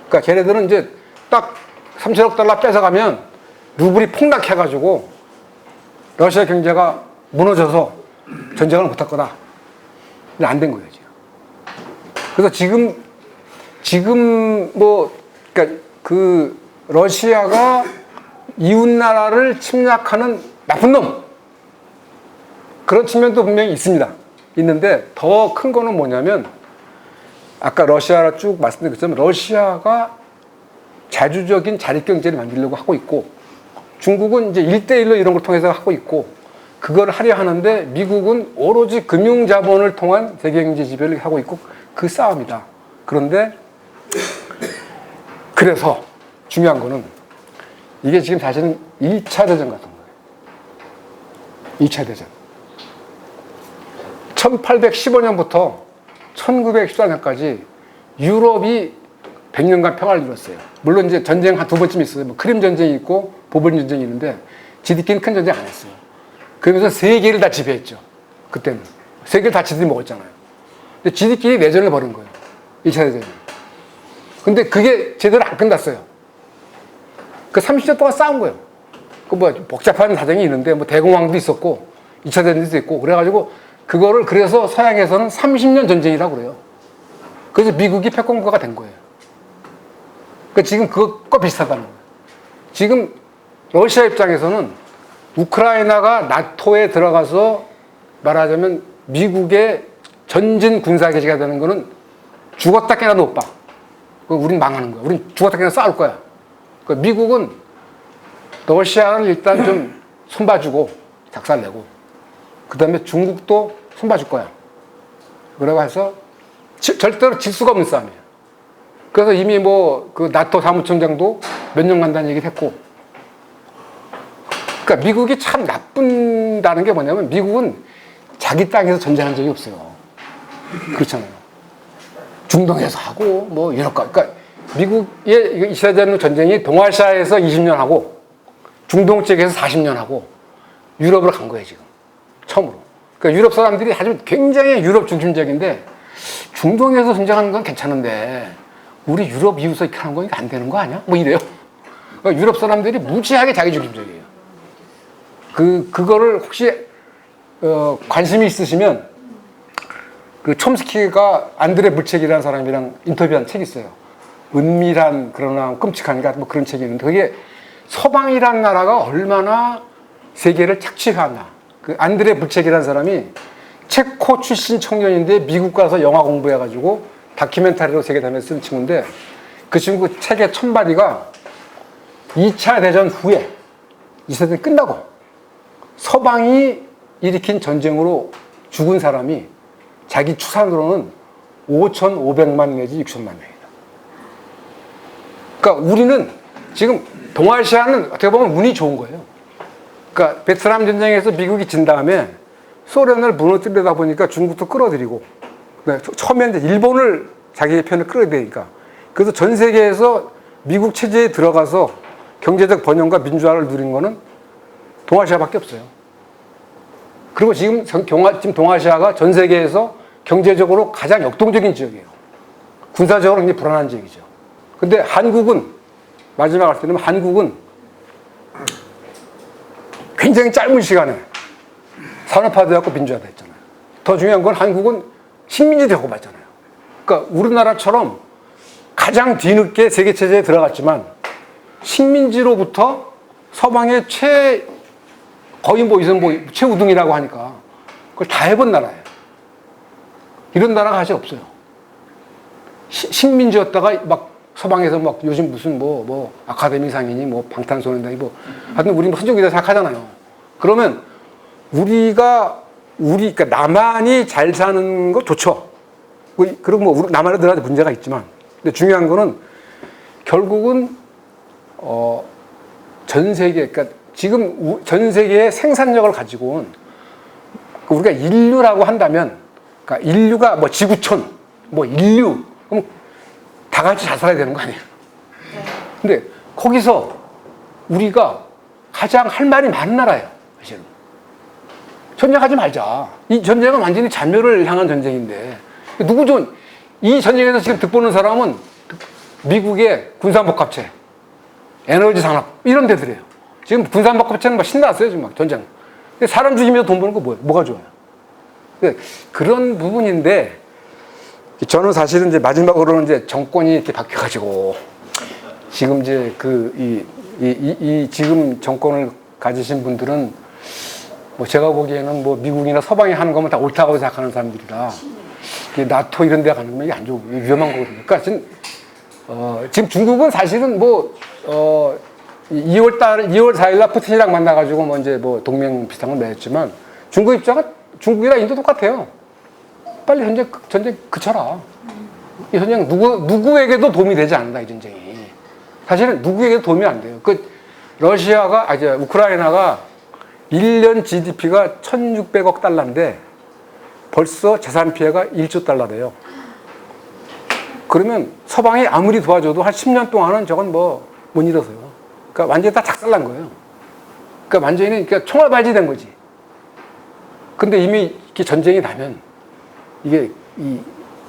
그러니까 걔네들은 이제 딱 3,000억 달러 뺏어가면 루블이 폭락해가지고 러시아 경제가 무너져서 전쟁을 못할 거다. 근데 안 된 거예요, 지금. 그래서 지금 그러니까 그 러시아가 이웃 나라를 침략하는 나쁜 놈 그런 측면도 분명히 있습니다. 있는데 더 큰 거는 뭐냐면 아까 러시아를 쭉 말씀드린 것처럼 러시아가 자주적인 자립경제를 만들려고 하고 있고 중국은 이제 1대1로 이런 걸 통해서 하고 있고 그걸 하려 하는데 미국은 오로지 금융자본을 통한 세계경제 지배를 하고 있고 그 싸움이다. 그런데 그래서 중요한 거는 이게 지금 사실은 2차 대전 같은 거예요. 2차 대전. 1815년부터 1914년까지 유럽이 100년간 평화를 이뤘어요. 물론 이제 전쟁 한 두 번쯤 있어요. 뭐 크림 전쟁이 있고 보벌 전쟁이 있는데 지들끼리는 큰 전쟁 안 했어요. 그러면서 세계를 다 지배했죠. 그때는 세계를 다 지들이 먹었잖아요. 근데 지들끼리 내전을 벌인 거예요. 2차 대전이. 근데 그게 제대로 안 끝났어요. 그 30년 동안 싸운 거예요. 그 뭐 복잡한 사정이 있는데 뭐 대공황도 있었고 2차 대전도 있고 그래가지고 그거를 그래서 서양에서는 30년 전쟁이라고 그래요. 그래서 미국이 패권국가가 된 거예요. 그러니까 지금 그것과 비슷하다는 거예요. 지금 러시아 입장에서는 우크라이나가 나토에 들어가서 말하자면 미국의 전진 군사 개시가 되는 거는 죽었다 깨나도 못 봐. 우린 망하는 거야. 우린 죽었다 깨나 싸울 거야. 그러니까 미국은 러시아를 일단 좀 손봐주고 작살내고 그 다음에 중국도 손봐줄 거야. 그러고 해서 절대로 질 수가 없는 싸움이에요. 그래서 이미 뭐 그 나토 사무총장도 몇 년 간다는 얘기를 했고 그러니까 미국이 참 나쁜다는 게 뭐냐면 미국은 자기 땅에서 전쟁한 적이 없어요. 그렇잖아요. 중동에서 하고 뭐 유럽과 그러니까 미국의 이스라엘 전쟁이 동아시아에서 20년 하고 중동 쪽에서 40년 하고 유럽으로 간 거예요 지금 처음으로. 그러니까 유럽 사람들이 아주 굉장히 유럽 중심적인데 중동에서 전쟁하는 건 괜찮은데 우리 유럽 이웃에서 이렇게 하는 건 안 되는 거 아니야? 뭐 이래요. 그러니까 유럽 사람들이 무지하게 자기 중심적이에요. 그거를 혹시 관심이 있으시면 그 촘스키가 안드레 물책이라는 사람이랑 인터뷰한 책이 있어요. 은밀한 그러나 끔찍한가 뭐 그런 책이 있는데 그게 서방이라는 나라가 얼마나 세계를 착취하나. 그 안드레 물책이라는 사람이 체코 출신 청년인데 미국 가서 영화 공부해가지고 다큐멘터리로 세계 다니면서 쓴 친구인데 그 친구 책의 첫마디가 2차 대전 후에 2차 대전이 끝나고 서방이 일으킨 전쟁으로 죽은 사람이 자기 추산으로는 5,500만 내지 6천만 명이다. 그러니까 우리는 지금 동아시아는 어떻게 보면 운이 좋은 거예요. 그러니까 베트남 전쟁에서 미국이 진 다음에 소련을 무너뜨리다 보니까 중국도 끌어들이고 처음에 이제 일본을 자기 편을 끌어들이니까 그래서 전 세계에서 미국 체제에 들어가서 경제적 번영과 민주화를 누린 거는 동아시아밖에 없어요. 그리고 지금 동아시아가 전 세계에서 경제적으로 가장 역동적인 지역이에요. 군사적으로 굉장히 불안한 지역이죠. 근데 한국은 마지막 할 때는 한국은 굉장히 짧은 시간에 산업화되었고 민주화됐잖아요. 더 중요한 건 한국은 식민지 되고 봤잖아요. 그러니까 우리나라처럼 가장 뒤늦게 세계 체제에 들어갔지만 식민지로부터 서방의 거의 뭐 이선 뭐 최우등이라고 하니까 그걸 다 해본 나라예요. 이런 나라가 사실 없어요. 식민지였다가 막 서방에서 막 요즘 무슨 뭐 아카데미상이니 뭐 방탄소년단이 뭐 하여튼 우리 뭐 선진국이다 생각하잖아요. 그러면 그러니까 남한이 잘 사는 거 좋죠. 그리고 뭐 남한에 들어가도 문제가 있지만 근데 중요한 거는 결국은 전 세계 그러니까 지금 전 세계의 생산력을 가지고 온 우리가 인류라고 한다면 그러니까 인류가 뭐 지구촌 뭐 인류 그럼 다 같이 잘 살아야 되는 거 아니에요? 근데 거기서 우리가 가장 할 말이 많은 나라예요. 사실은 전쟁하지 말자. 이 전쟁은 완전히 잔멸을 향한 전쟁인데 이 전쟁에서 지금 득보는 사람은 미국의 군사복합체, 에너지 산업 이런 데들이에요. 지금 군사복합체는 막 신났어요 지금 막 전쟁. 근데 사람 죽이면서 돈 버는 거 뭐가 좋아요? 그런 부분인데 저는 사실은 이제 마지막으로는 이제 정권이 이렇게 바뀌어가지고 지금 이제 이 지금 정권을 가지신 분들은 뭐 제가 보기에는 뭐 미국이나 서방이 하는 거면 다 옳다고 생각하는 사람들이라 나토 이런 데 가는 거면 이게 안 좋고 위험한 거거든요. 그러니까 지금 중국은 사실은 2월 4일 날 푸틴이랑 만나가지고 뭐 이제 뭐 동맹 비슷한 걸 맺었지만 중국 입장은 중국이랑 인도 똑같아요. 빨리 전쟁 그쳐라. 이 전쟁 누구에게도 도움이 되지 않는다, 이 전쟁이. 사실은 누구에게도 도움이 안 돼요. 우크라이나가 1년 GDP가 1,600억 달러인데 벌써 재산 피해가 1조 달러래요. 그러면 서방이 아무리 도와줘도 한 10년 동안은 저건 뭐 못 일어서요. 그러니까 완전히 다 작살난 거예요. 그러니까 완전히 그러니까 총알발찌된 거지. 근데 이미 이렇게 전쟁이 나면 이게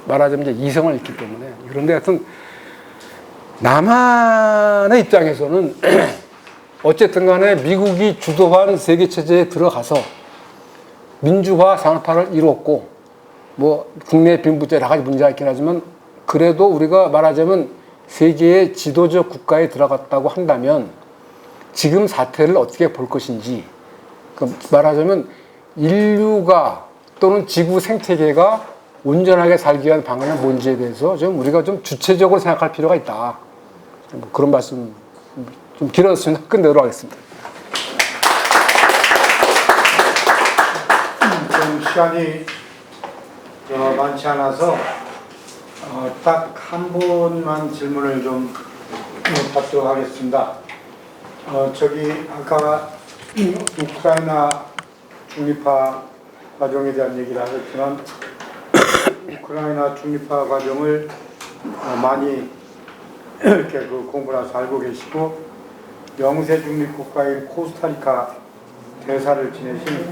말하자면 이제 이성을 잃기 때문에. 그런데 하여튼 남한의 입장에서는 어쨌든 간에 미국이 주도한 세계체제에 들어가서 민주화 산업화를 이루었고, 뭐 국내 빈부제 여러 가지 문제가 있긴 하지만 그래도 우리가 말하자면 세계의 지도적 국가에 들어갔다고 한다면 지금 사태를 어떻게 볼 것인지, 말하자면 인류가 또는 지구 생태계가 온전하게 살기 위한 방안은 뭔지에 대해서 좀 우리가 좀 주체적으로 생각할 필요가 있다. 뭐 그런 말씀 좀 길었습니다. 끝내도록 하겠습니다. 좀 시간이 많지 않아서 딱 한 분만 질문을 좀 받도록 하겠습니다. 저기 아까 우크라이나 중립화 과정에 대한 얘기를 하셨지만 우크라이나 중립화 과정을 많이 이렇게 그 공부를 해서 알고 계시고 영세 중립 국가인 코스타리카 대사를 지내신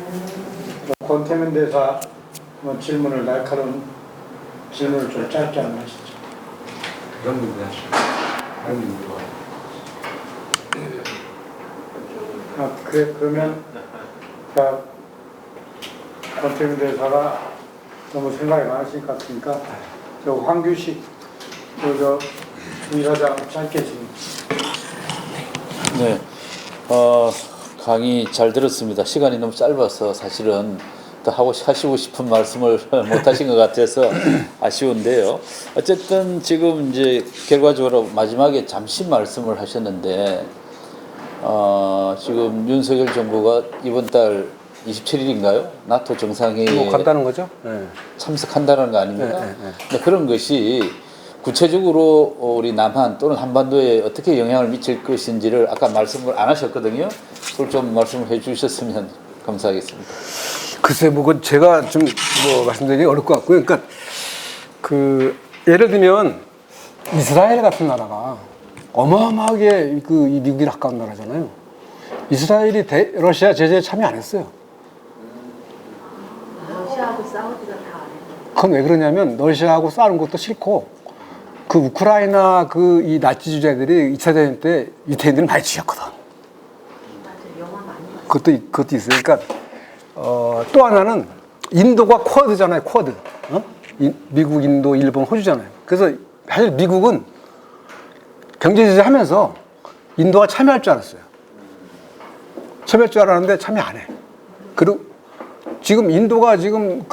권태면 대사 질문을 날카로운 질문을 좀 짧게 한번 하시죠. 그런 문제 그런 문제가 그러면 권태면 대사가 너무 생각이 많으실 것 같으니까 저 황규식 저 이사장 짧게 질문. 네, 강의 잘 들었습니다. 시간이 너무 짧아서 사실은 더 하시고 싶은 말씀을 못 하신 것 같아서 아쉬운데요. 어쨌든 지금 이제 결과적으로 마지막에 잠시 말씀을 하셨는데, 지금 윤석열 정부가 이번 달 27일인가요? 나토 정상회의에 뭐 간다는 거죠? 네. 참석한다는 거 아닙니까? 네, 네, 네. 근데 그런 것이 구체적으로 우리 남한 또는 한반도에 어떻게 영향을 미칠 것인지를 아까 말씀을 안 하셨거든요. 그걸 좀 말씀을 해 주셨으면 감사하겠습니다. 글쎄, 뭐, 그건 제가 좀, 뭐, 말씀드리기 어려울 것 같고요. 그러니까, 예를 들면, 이스라엘 같은 나라가 어마어마하게 이 미국이 가까운 나라잖아요. 이스라엘이 러시아 제재에 참여 안 했어요. 러시아하고 싸우지가 다 안 해요. 그건 왜 그러냐면, 러시아하고 싸우는 것도 싫고, 그 우크라이나 이 나치 주자들이 2차 대전 때 유태인들을 많이 죽였거든. 맞아요. 영화 많이 봤어요. 그것도 있어요. 그러니까, 또 하나는 인도가 쿼드잖아요, 쿼드. 미국, 인도, 일본, 호주잖아요. 그래서 사실 미국은 경제 제재 하면서 인도가 참여할 줄 알았어요. 참여할 줄 알았는데 참여 안 해. 그리고 지금 인도가 지금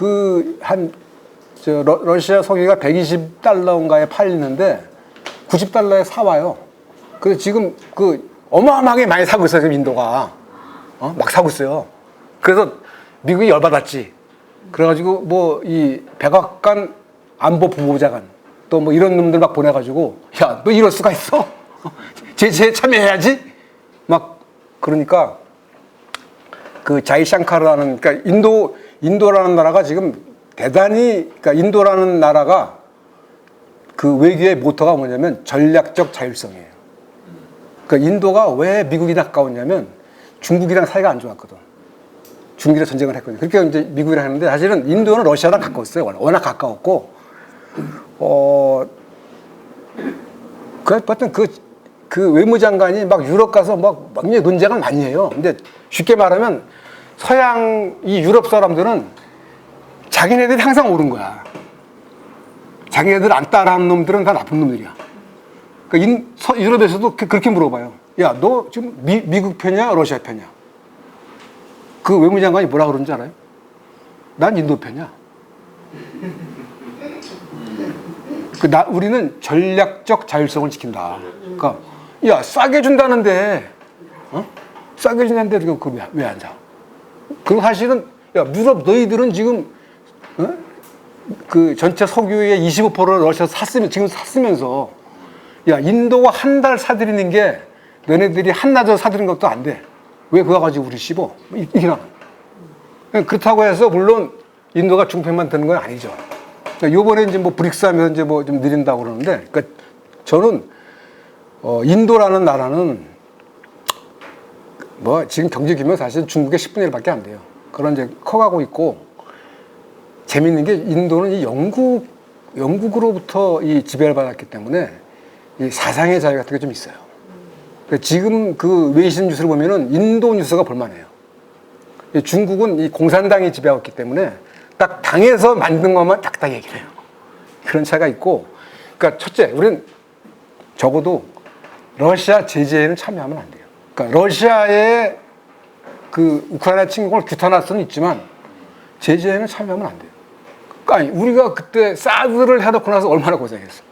러시아 석유가 120달러인가에 팔리는데 90달러에 사와요. 그래서 지금 어마어마하게 많이 사고 있어요, 지금 인도가. 막 사고 있어요. 그래서 미국이 열받았지. 그래가지고 이 백악관 안보 부보좌관 또 뭐 이런 놈들 막 보내가지고 야, 너 이럴 수가 있어? 제재에 참여해야지. 막 그러니까 자이샹카르라는 그러니까 인도라는 나라가 지금 대단히 그러니까 인도라는 나라가 외교의 모토가 뭐냐면 전략적 자율성이에요. 그러니까 인도가 왜 미국이나 가까웠냐면 중국이랑 사이가 안 좋았거든. 중국이랑 전쟁을 했거든요. 그렇게 이제 미국이랑 했는데 사실은 인도는 러시아랑 가까웠어요. 워낙 가까웠고, 하여튼 그 외무장관이 막 유럽 가서 막 논쟁을 많이 해요. 근데 쉽게 말하면 이 유럽 사람들은 자기네들이 항상 옳은 거야. 자기네들 안 따라하는 놈들은 다 나쁜 놈들이야. 그러니까 유럽에서도 그렇게 물어봐요. 야, 너 지금 미국 편이야? 러시아 편이야? 그 외무장관이 뭐라 그러는지 알아요? 난 인도 편이야. 우리는 전략적 자율성을 지킨다. 그러니까, 야, 싸게 준다는데, 싸게 준다는데, 그거 왜 안 사? 그리고 사실은, 야, 유럽 너희들은 지금, 전체 석유의 25%를 러시아에서 지금 샀으면서, 야, 인도가 한 달 사들이는 게, 너네들이 한나절 사들인 것도 안 돼. 왜 그거 가지고 우리 씹어? 이게 나. 그렇다고 해서 물론 인도가 중편만 드는 건 아니죠. 요번에 이제 뭐 브릭스 하면서 이제 뭐 좀 느린다고 그러는데, 그러니까 저는, 인도라는 나라는 뭐 지금 경제 규모 사실 중국의 10분의 1밖에 안 돼요. 그런 이제 커가고 있고, 재밌는 게 인도는 이 영국으로부터 이 지배를 받았기 때문에 이 사상의 자유 같은 게 좀 있어요. 그러니까 지금 그 외신 뉴스를 보면은 인도 뉴스가 볼만해요. 중국은 이 공산당이 지배하고 있기 때문에 딱 당에서 만든 것만 딱딱 얘기를 해요. 그런 차이가 있고, 그러니까 첫째, 우리는 적어도 러시아 제재에는 참여하면 안 돼요. 그러니까 러시아의 그 우크라이나 침공을 규탄할 수는 있지만 제재에는 참여하면 안 돼요. 그러니까 우리가 그때 사드를 해놓고 나서 얼마나 고생했어.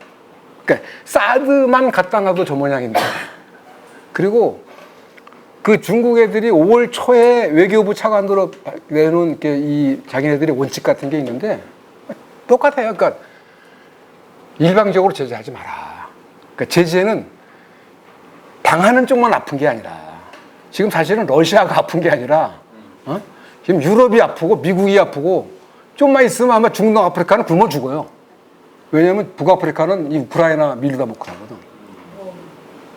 그러니까 사드만 갖다 놔도 저 모양인데. 그리고 그 중국 애들이 5월 초에 외교부 차관으로 내놓은 이 자기네들의 원칙 같은 게 있는데 똑같아요. 그러니까 일방적으로 제재하지 마라. 그러니까 제재는 당하는 쪽만 아픈 게 아니라 지금 사실은 러시아가 아픈 게 아니라 지금 유럽이 아프고 미국이 아프고 좀만 있으면 아마 중동 아프리카는 굶어 죽어요. 왜냐하면 북아프리카는 이 우크라이나 밀다 먹고 하거든.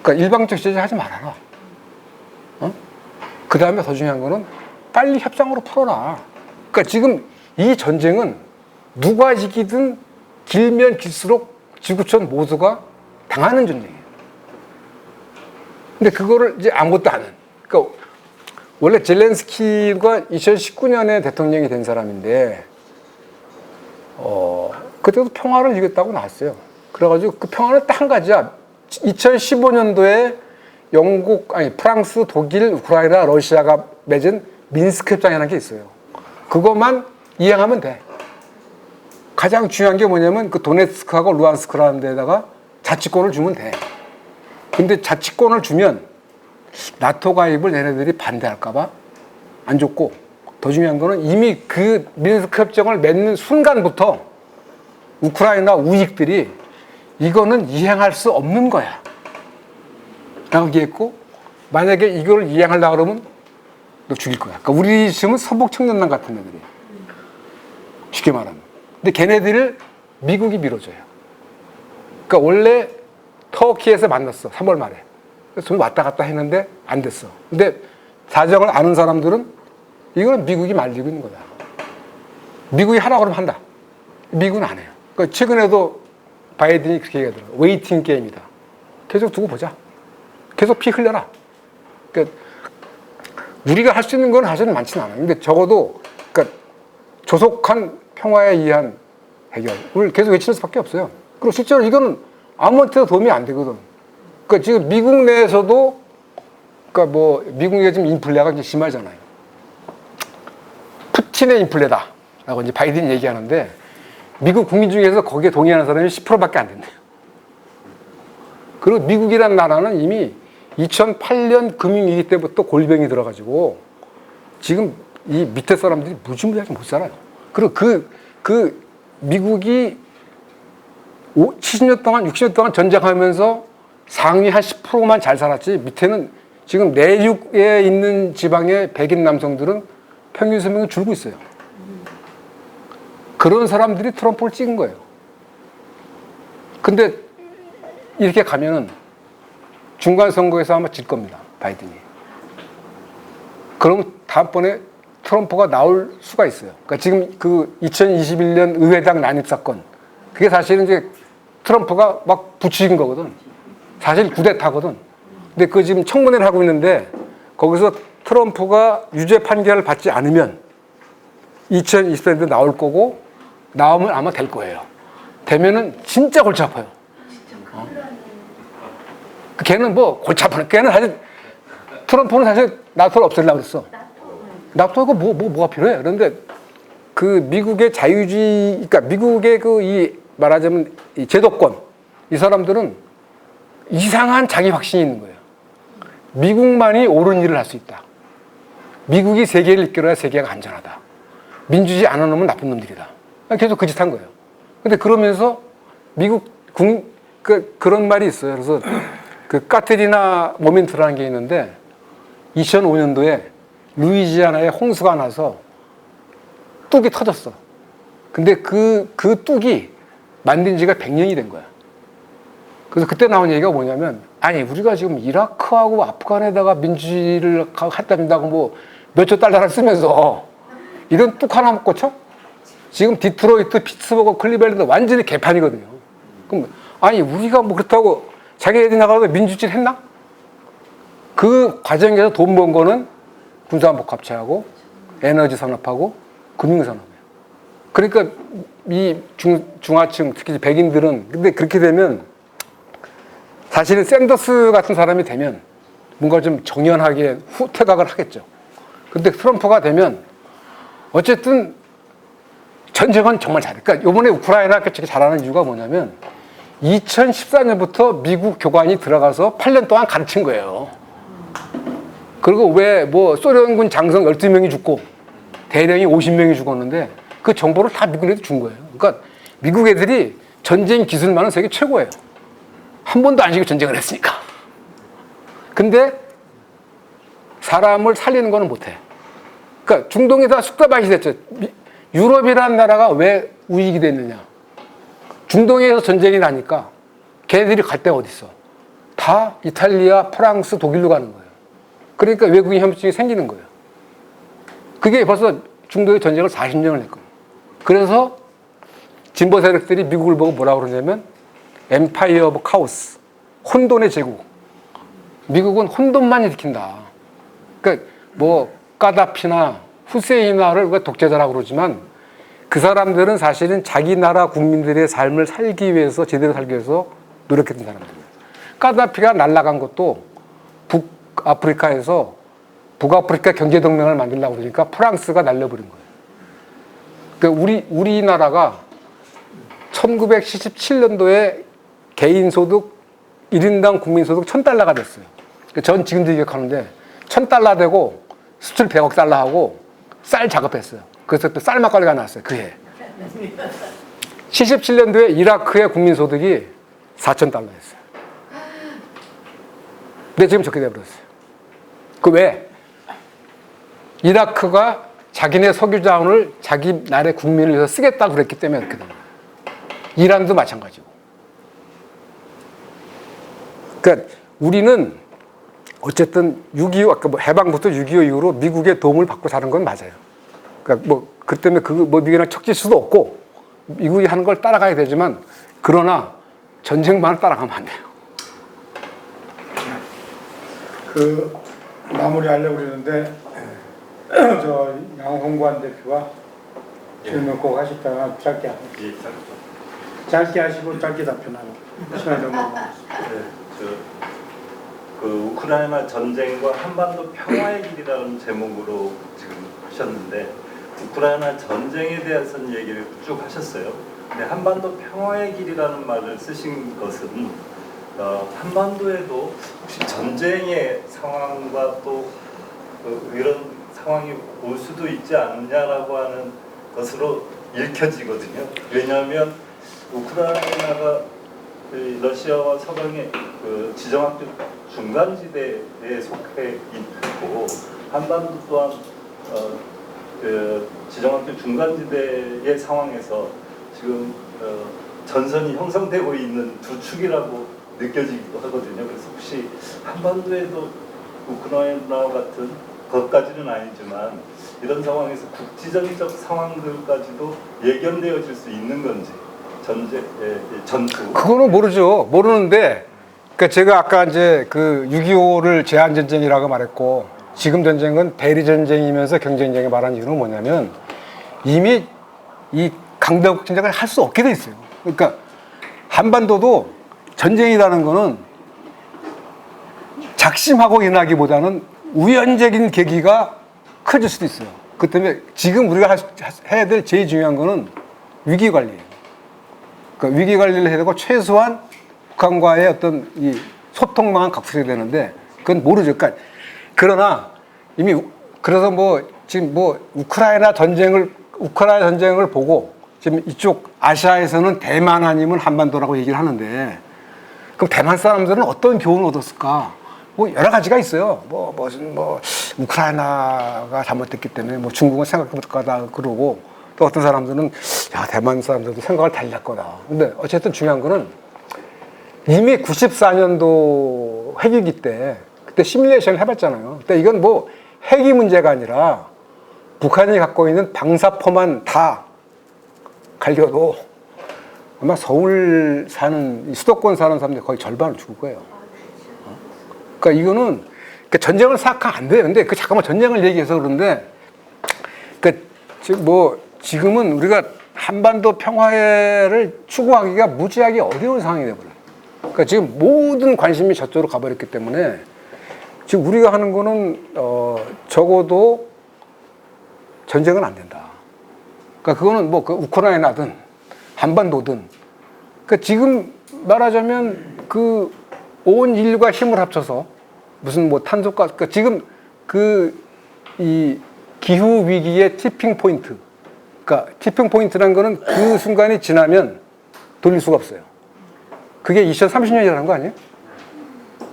그러니까 일방적 제재하지 말아라. 그 다음에 더 중요한 거는 빨리 협상으로 풀어라. 그러니까 지금 이 전쟁은 누가 이기든 길면 길수록 지구촌 모두가 당하는 전쟁이에요. 근데 그거를 이제 아무것도 안 하는. 그러니까 원래 젤렌스키가 2019년에 대통령이 된 사람인데, 그때도 평화를 이겼다고 나왔어요. 그래가지고 그 평화는 딱 한 가지야. 2015년도에 프랑스, 독일, 우크라이나, 러시아가 맺은 민스크 협정이라는 게 있어요. 그것만 이행하면 돼. 가장 중요한 게 뭐냐면 그 도네츠크하고 루안스크라는 데다가 자치권을 주면 돼. 근데 자치권을 주면 나토 가입을 얘네들이 반대할까봐 안 좋고, 더 중요한 거는 이미 그 민스크 협정을 맺는 순간부터 우크라이나 우익들이 이거는 이행할 수 없는 거야 라고 얘기했고, 만약에 이걸 이행하려고 그러면 너 죽일 거야. 그러니까 우리 지금은 서북 청년단 같은 애들이, 쉽게 말하면. 근데 걔네들을 미국이 밀어줘요. 그러니까 원래 터키에서 만났어, 3월 말에. 그래서 좀 왔다 갔다 했는데 안 됐어. 근데 사정을 아는 사람들은 이거는 미국이 말리고 있는 거다. 미국이 하라고 그러면 한다. 미국은 안 해요. 그러니까 최근에도 바이든이 그렇게 얘기하더라고요. 웨이팅 게임이다. 계속 두고 보자. 계속 피 흘려라. 그러니까 우리가 할 수 있는 건 사실은 많지는 않아요. 근데 적어도 그러니까 조속한 평화에 의한 해결을 계속 외치는 수밖에 없어요. 그리고 실제로 이거는 아무한테도 도움이 안 되거든. 그러니까 지금 미국 내에서도, 그러니까 뭐 미국의 지금 인플레가 이제 심하잖아요. 푸틴의 인플레다라고 이제 바이든이 얘기하는데, 미국 국민 중에서 거기에 동의하는 사람이 10%밖에 안 된대요. 그리고 미국이라는 나라는 이미 2008년 금융위기 때부터 골병이 들어가지고 지금 이 밑에 사람들이 무지무지하게 못 살아요. 그리고 그 미국이 70년 동안, 60년 동안 전쟁하면서 상위 한 10%만 잘 살았지, 밑에는 지금 내륙에 있는 지방의 백인 남성들은 평균 수명이 줄고 있어요. 그런 사람들이 트럼프를 찍은 거예요. 근데 이렇게 가면은 중간 선거에서 아마 질 겁니다, 바이든이. 그럼 다음번에 트럼프가 나올 수가 있어요. 그러니까 지금 그 2021년 의회당 난입 사건, 그게 사실은 이제 트럼프가 막 부추긴 거거든. 사실 쿠데타거든. 근데 그 지금 청문회를 하고 있는데, 거기서 트럼프가 유죄 판결을 받지 않으면 2020년에 나올 거고, 나오면 아마 될 거예요. 되면은 진짜 골치 아파요. 걔는 뭐 골치 아파요. 걔는 사실, 트럼프는 사실 나토를 없애려고 그랬어. 나토가 뭐가 필요해? 그런데 그 미국의 자유주의, 그러니까 미국의 이 말하자면 이 제도권, 이 사람들은 이상한 자기 확신이 있는 거예요. 미국만이 옳은 일을 할 수 있다. 미국이 세계를 이끌어야 세계가 안전하다. 민주주의 안 하는 놈은 나쁜 놈들이다. 계속 그 짓 한 거예요. 근데 그러면서 미국 그런 말이 있어요. 그래서 그 카트리나 모멘트라는 게 있는데, 2005년도에 루이지아나에 홍수가 나서 뚝이 터졌어. 근데 그 뚝이 만든 지가 100년이 된 거야. 그래서 그때 나온 얘기가 뭐냐면, 아니, 우리가 지금 이라크하고 아프간에다가 민주주의를 했답니다고 뭐 몇조 달러를 쓰면서 이런 뚝 하나 못 고쳐? 지금 디트로이트, 피츠버그, 클리벨랜드 완전히 개판이거든요. 그럼, 아니, 우리가 뭐 그렇다고 자기네들이 나가서 민주주의를 했나? 그 과정에서 돈 번 거는 군사복합체하고 에너지 산업하고 금융산업이에요. 그러니까 이 중하층, 특히 백인들은 근데 그렇게 되면 사실은 샌더스 같은 사람이 되면 뭔가 좀 정연하게 후퇴각을 하겠죠. 근데 트럼프가 되면 어쨌든 전쟁은 정말 잘해. 그러니까 이번에 우크라이나 그렇게 잘하는 이유가 뭐냐면 2014년부터 미국 교관이 들어가서 8년 동안 가르친 거예요. 그리고 왜 뭐 소련군 장성 12명이 죽고 대령이 50명이 죽었는데 그 정보를 다 미국 애들이 준 거예요. 그러니까 미국 애들이 전쟁 기술만은 세계 최고예요. 한 번도 안 쉬고 전쟁을 했으니까. 근데 사람을 살리는 거는 못해. 그러니까 중동에서 쑥다밭이 됐죠. 유럽이라는 나라가 왜 우익이 됐느냐. 중동에서 전쟁이 나니까 걔네들이 갈 데가 어디 있어. 다 이탈리아, 프랑스, 독일로 가는 거예요. 그러니까 외국인 협력증이 생기는 거예요. 그게 벌써 중동의 전쟁을 40년을 했거든요. 그래서 진보 세력들이 미국을 보고 뭐라고 그러냐면 엠파이어 오브 카오스, 혼돈의 제국. 미국은 혼돈만 일으킨다. 그러니까 뭐 까다피나 후세인나를 우리가 독재자라고 그러지만 그 사람들은 사실은 자기 나라 국민들의 삶을 살기 위해서 제대로 살기 위해서 노력했던 사람들이에요. 까다피가 날아간 것도 북아프리카에서 북아프리카 경제동맹을 만들려고 그러니까 프랑스가 날려버린 거예요. 그러니까 우리나라가 1977년도에 개인소득 1인당 국민소득 1,000달러가 됐어요. 전 지금도 기억하는데 1,000달러 되고 수출 100억 달러 하고 쌀 작업했어요. 그래서 또 쌀 막걸리가 나왔어요. 그 해. 77년도에 이라크의 국민소득이 4,000달러였어요. 근데 지금 저렇게 돼버렸어요. 그 왜? 이라크가 자기네 석유 자원을 자기 나라의 국민을 위해서 쓰겠다고 그랬기 때문에 그렇게 된 거예요. 이란도 마찬가지고. 그러니까 우리는 어쨌든 6.25, 아까 뭐 해방부터 6.25 이후로 미국의 도움을 받고 사는 건 맞아요. 그러니까 뭐, 그 때문에 미국이랑 척질 수도 없고, 미국이 하는 걸 따라가야 되지만, 그러나 전쟁만을 따라가면 안 돼요. 그 마무리하려고 그러는데 저 양홍관 대표가 질문 꼭 하셨다가 짧게 하세요. 짧게 하시고 짧게 답변하고 시간 좀 그 우크라이나 전쟁과 한반도 평화의 길이라는 제목으로 지금 하셨는데 우크라이나 전쟁에 대해서는 얘기를 쭉 하셨어요. 근데 한반도 평화의 길이라는 말을 쓰신 것은 한반도에도 혹시 전쟁의 상황과 또 이런 상황이 올 수도 있지 않냐라고 하는 것으로 읽혀지거든요. 왜냐하면 우크라이나가 러시아와 서방의 그 지정학적 중간지대에 속해 있고 한반도 또한 그 지정학적 중간지대의 상황에서 지금 전선이 형성되고 있는 두 축이라고 느껴지기도 하거든요. 그래서 혹시 한반도에도 우크라이나와 같은 것까지는 아니지만 이런 상황에서 국지전적 상황들까지도 예견되어질 수 있는 건지 전투. 그거는 모르죠. 모르는데, 그러니까 제가 아까 이제 그 6.25를 제한전쟁이라고 말했고, 지금 전쟁은 대리전쟁이면서 경쟁전쟁에 말한 이유는 뭐냐면, 이미 이 강대국 전쟁을 할 수 없게 돼 있어요. 그러니까 한반도도 전쟁이라는 거는 작심하고 일어나기보다는 우연적인 계기가 커질 수도 있어요. 그 때문에 지금 우리가 해야 될 제일 중요한 거는 위기 관리예요. 그러니까 위기 관리를 해야 되고 최소한 북한과의 어떤 이 소통망은 각설해야 되는데 그건 모르죠. 그러니까 그러나 이미 그래서 뭐 지금 뭐 우크라이나 전쟁을 보고 지금 이쪽 아시아에서는 대만 아니면 한반도라고 얘기를 하는데 그럼 대만 사람들은 어떤 교훈을 얻었을까? 뭐 여러 가지가 있어요. 뭐 우크라이나가 잘못됐기 때문에 뭐 중국은 생각도 못하다 그러고 또 어떤 사람들은 야, 대만 사람들도 생각을 달리할 거다. 근데 어쨌든 중요한 거는 이미 94년도 핵위기 때 그때 시뮬레이션을 해봤잖아요. 근데 이건 뭐 핵이 문제가 아니라 북한이 갖고 있는 방사포만 다 갈겨도 아마 서울 사는 수도권 사는 사람들 거의 절반은 죽을 거예요. 그러니까 이거는 전쟁을 생각하면 안 돼요. 근데 잠깐만 전쟁을 얘기해서 그런데 지금은 우리가 한반도 평화를 추구하기가 무지하게 어려운 상황이 돼버려요. 그러니까 지금 모든 관심이 저쪽으로 가버렸기 때문에 지금 우리가 하는 거는 적어도 전쟁은 안 된다. 그러니까 그거는 뭐 우크라이나든 한반도든. 그러니까 지금 말하자면 온 인류가 힘을 합쳐서 무슨 뭐 탄소가스, 그러니까 지금 이 기후 위기의 티핑 포인트. 그러니까 티핑 포인트라는 거는 그 순간이 지나면 돌릴 수가 없어요. 그게 2030년이라는 거 아니에요?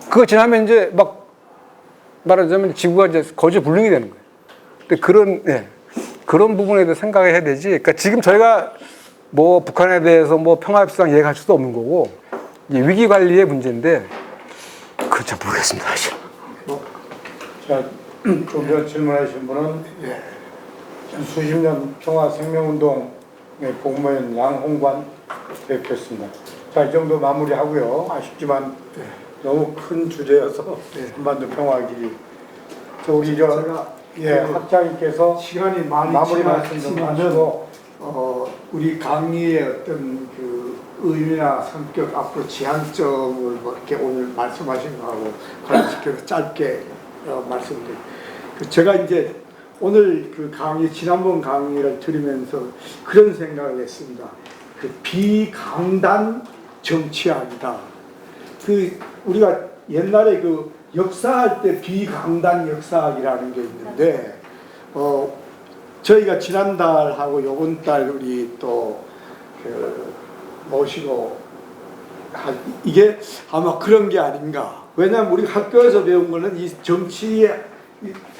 그거 지나면 이제 막 말하자면 지구가 이제 거지불능이 되는 거예요. 근데 그런 부분에 대해서 생각해야 되지. 그러니까 지금 저희가 뭐 북한에 대해서 뭐 평화협상 얘기할 수도 없는 거고 이제 위기 관리의 문제인데 그건 잘 모르겠습니다. 사실. 자, 좀 전 질문하신 분은 수십 년 평화생명운동의 공무원 양홍관 대표였습니다. 자, 이 정도 마무리하고요. 아쉽지만 너무 큰 주제여서 한반도 평화기. 우리 학장님께서 시간이 많이 마무리 말씀 좀 하시고 우리 강의의 어떤 그 의미나 성격 앞으로 지향점을 뭐 이렇게 오늘 말씀하신 거하고 관련시켜서 짧게 말씀드립니다. 제가 이제 오늘 그 강의 지난번 강의를 들으면서 그런 생각을 했습니다. 비강단 정치학이다. 우리가 옛날에 역사할 때 비강단 역사학이라는 게 있는데 저희가 지난달하고 요번 달 우리 또 모시고 이게 아마 그런 게 아닌가. 왜냐하면 우리 학교에서 배운 거는 이 정치의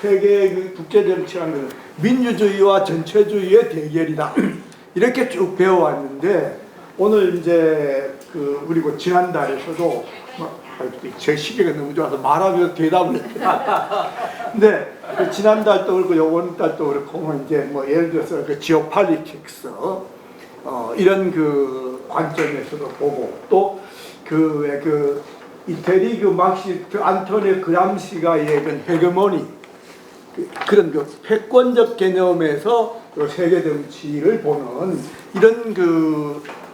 세계 국제 정치라는 건 민주주의와 전체주의의 대결이다. 이렇게 쭉 배워왔는데 오늘 이제 우리 지난달에서도 제 시계가 너무 좋아서 말하면서 대답을 했다. 근데 지난달도 그렇고 요번 달도 그렇고 이제 뭐 예를 들어서 지오폴리틱스 이런 관점에서도 보고 또 이태리 막시스트 안토니오 그람시가 얘기한 헤게모니 그런 패권적 개념에서 세계 정치를 보는 이런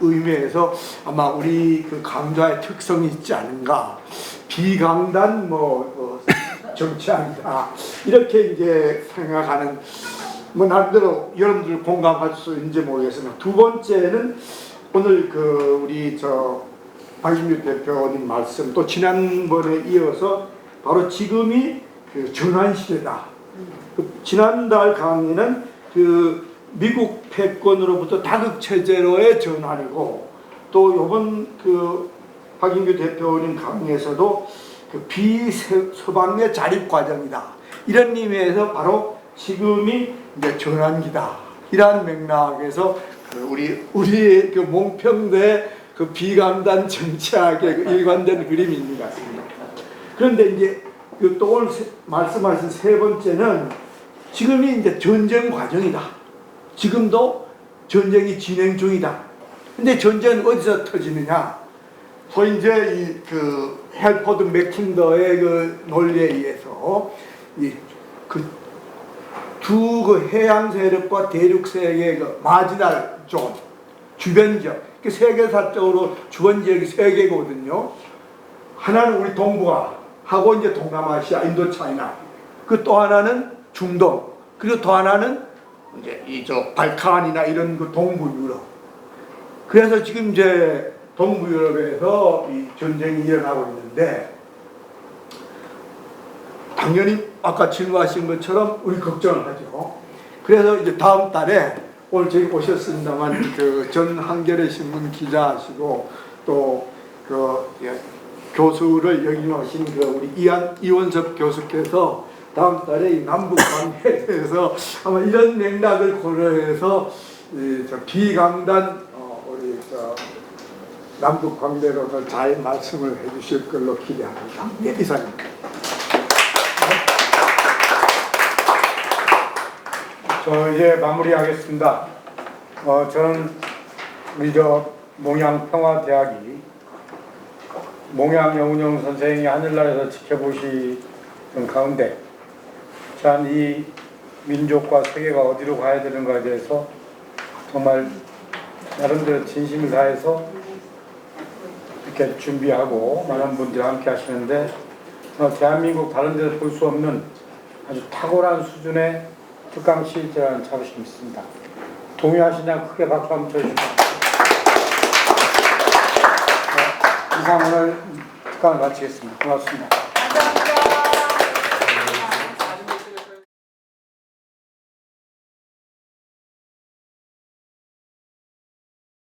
의미에서 아마 우리 강좌의 특성이 있지 않은가. 비강단 정치학이다. 이렇게 이제 생각하는 뭐 나름대로 여러분들 공감할 수 있는지 모르겠으나 두 번째는 오늘 우리 박인규 대표님 말씀 또 지난번에 이어서 바로 지금이 전환 시대다. 지난달 강의는 미국 패권으로부터 다극 체제로의 전환이고 또 이번 박인규 대표님 강의에서도 비서방의 자립 과정이다. 이런 의미에서 바로 지금이 이제 전환기다. 이러한 맥락에서 우리의 몽평대 비강단 정치학의 일관된 그림인 것 같습니다. 그런데 이제 또 오늘 말씀하신 세 번째는 지금이 이제 전쟁 과정이다. 지금도 전쟁이 진행 중이다. 근데 전쟁은 어디서 터지느냐? 소위 이제 헬포드 맥킨더의 논리에 의해서 두 해양 세력과 대륙 세계의 마지날 존, 주변 지역, 세계사적으로 주변 지역이 세 개거든요. 하나는 우리 동북아 하고 이제 동남아시아, 인도차이나. 또 하나는 중동. 그리고 또 하나는 이제 발칸이나 이런 동부 유럽. 그래서 지금 이제 동부 유럽에서 이 전쟁이 일어나고 있는데 당연히 아까 질문하신 것처럼 우리 걱정을 하죠. 그래서 이제 다음 달에 오늘 저기 오셨습니다만 전 한겨레 신문 기자하시고 또 교수를 여기 오신 우리 이원섭 교수께서 다음 달에 이 남북 관계에 대해서 아마 이런 맥락을 고려해서 저 비강단 우리 남북 관계로 더 잘 말씀을 해주실 걸로 기대합니다. 예, 이사입니다. 저 이제 마무리하겠습니다. 저는 우리 몽양평화대학이 몽양 영운용 선생이 하늘나라에서 지켜보시는 가운데 참 이 민족과 세계가 어디로 가야 되는가에 대해서 정말 나름대로 진심을 다해서 이렇게 준비하고 많은 분들이 함께 하시는데 대한민국 다른 데서 볼 수 없는 아주 탁월한 수준의 특강 시리즈라는 자부심이 있습니다. 동의하시냐 크게 박수 한번 쳐주시고 이상 오늘 특강을 마치겠습니다. 고맙습니다.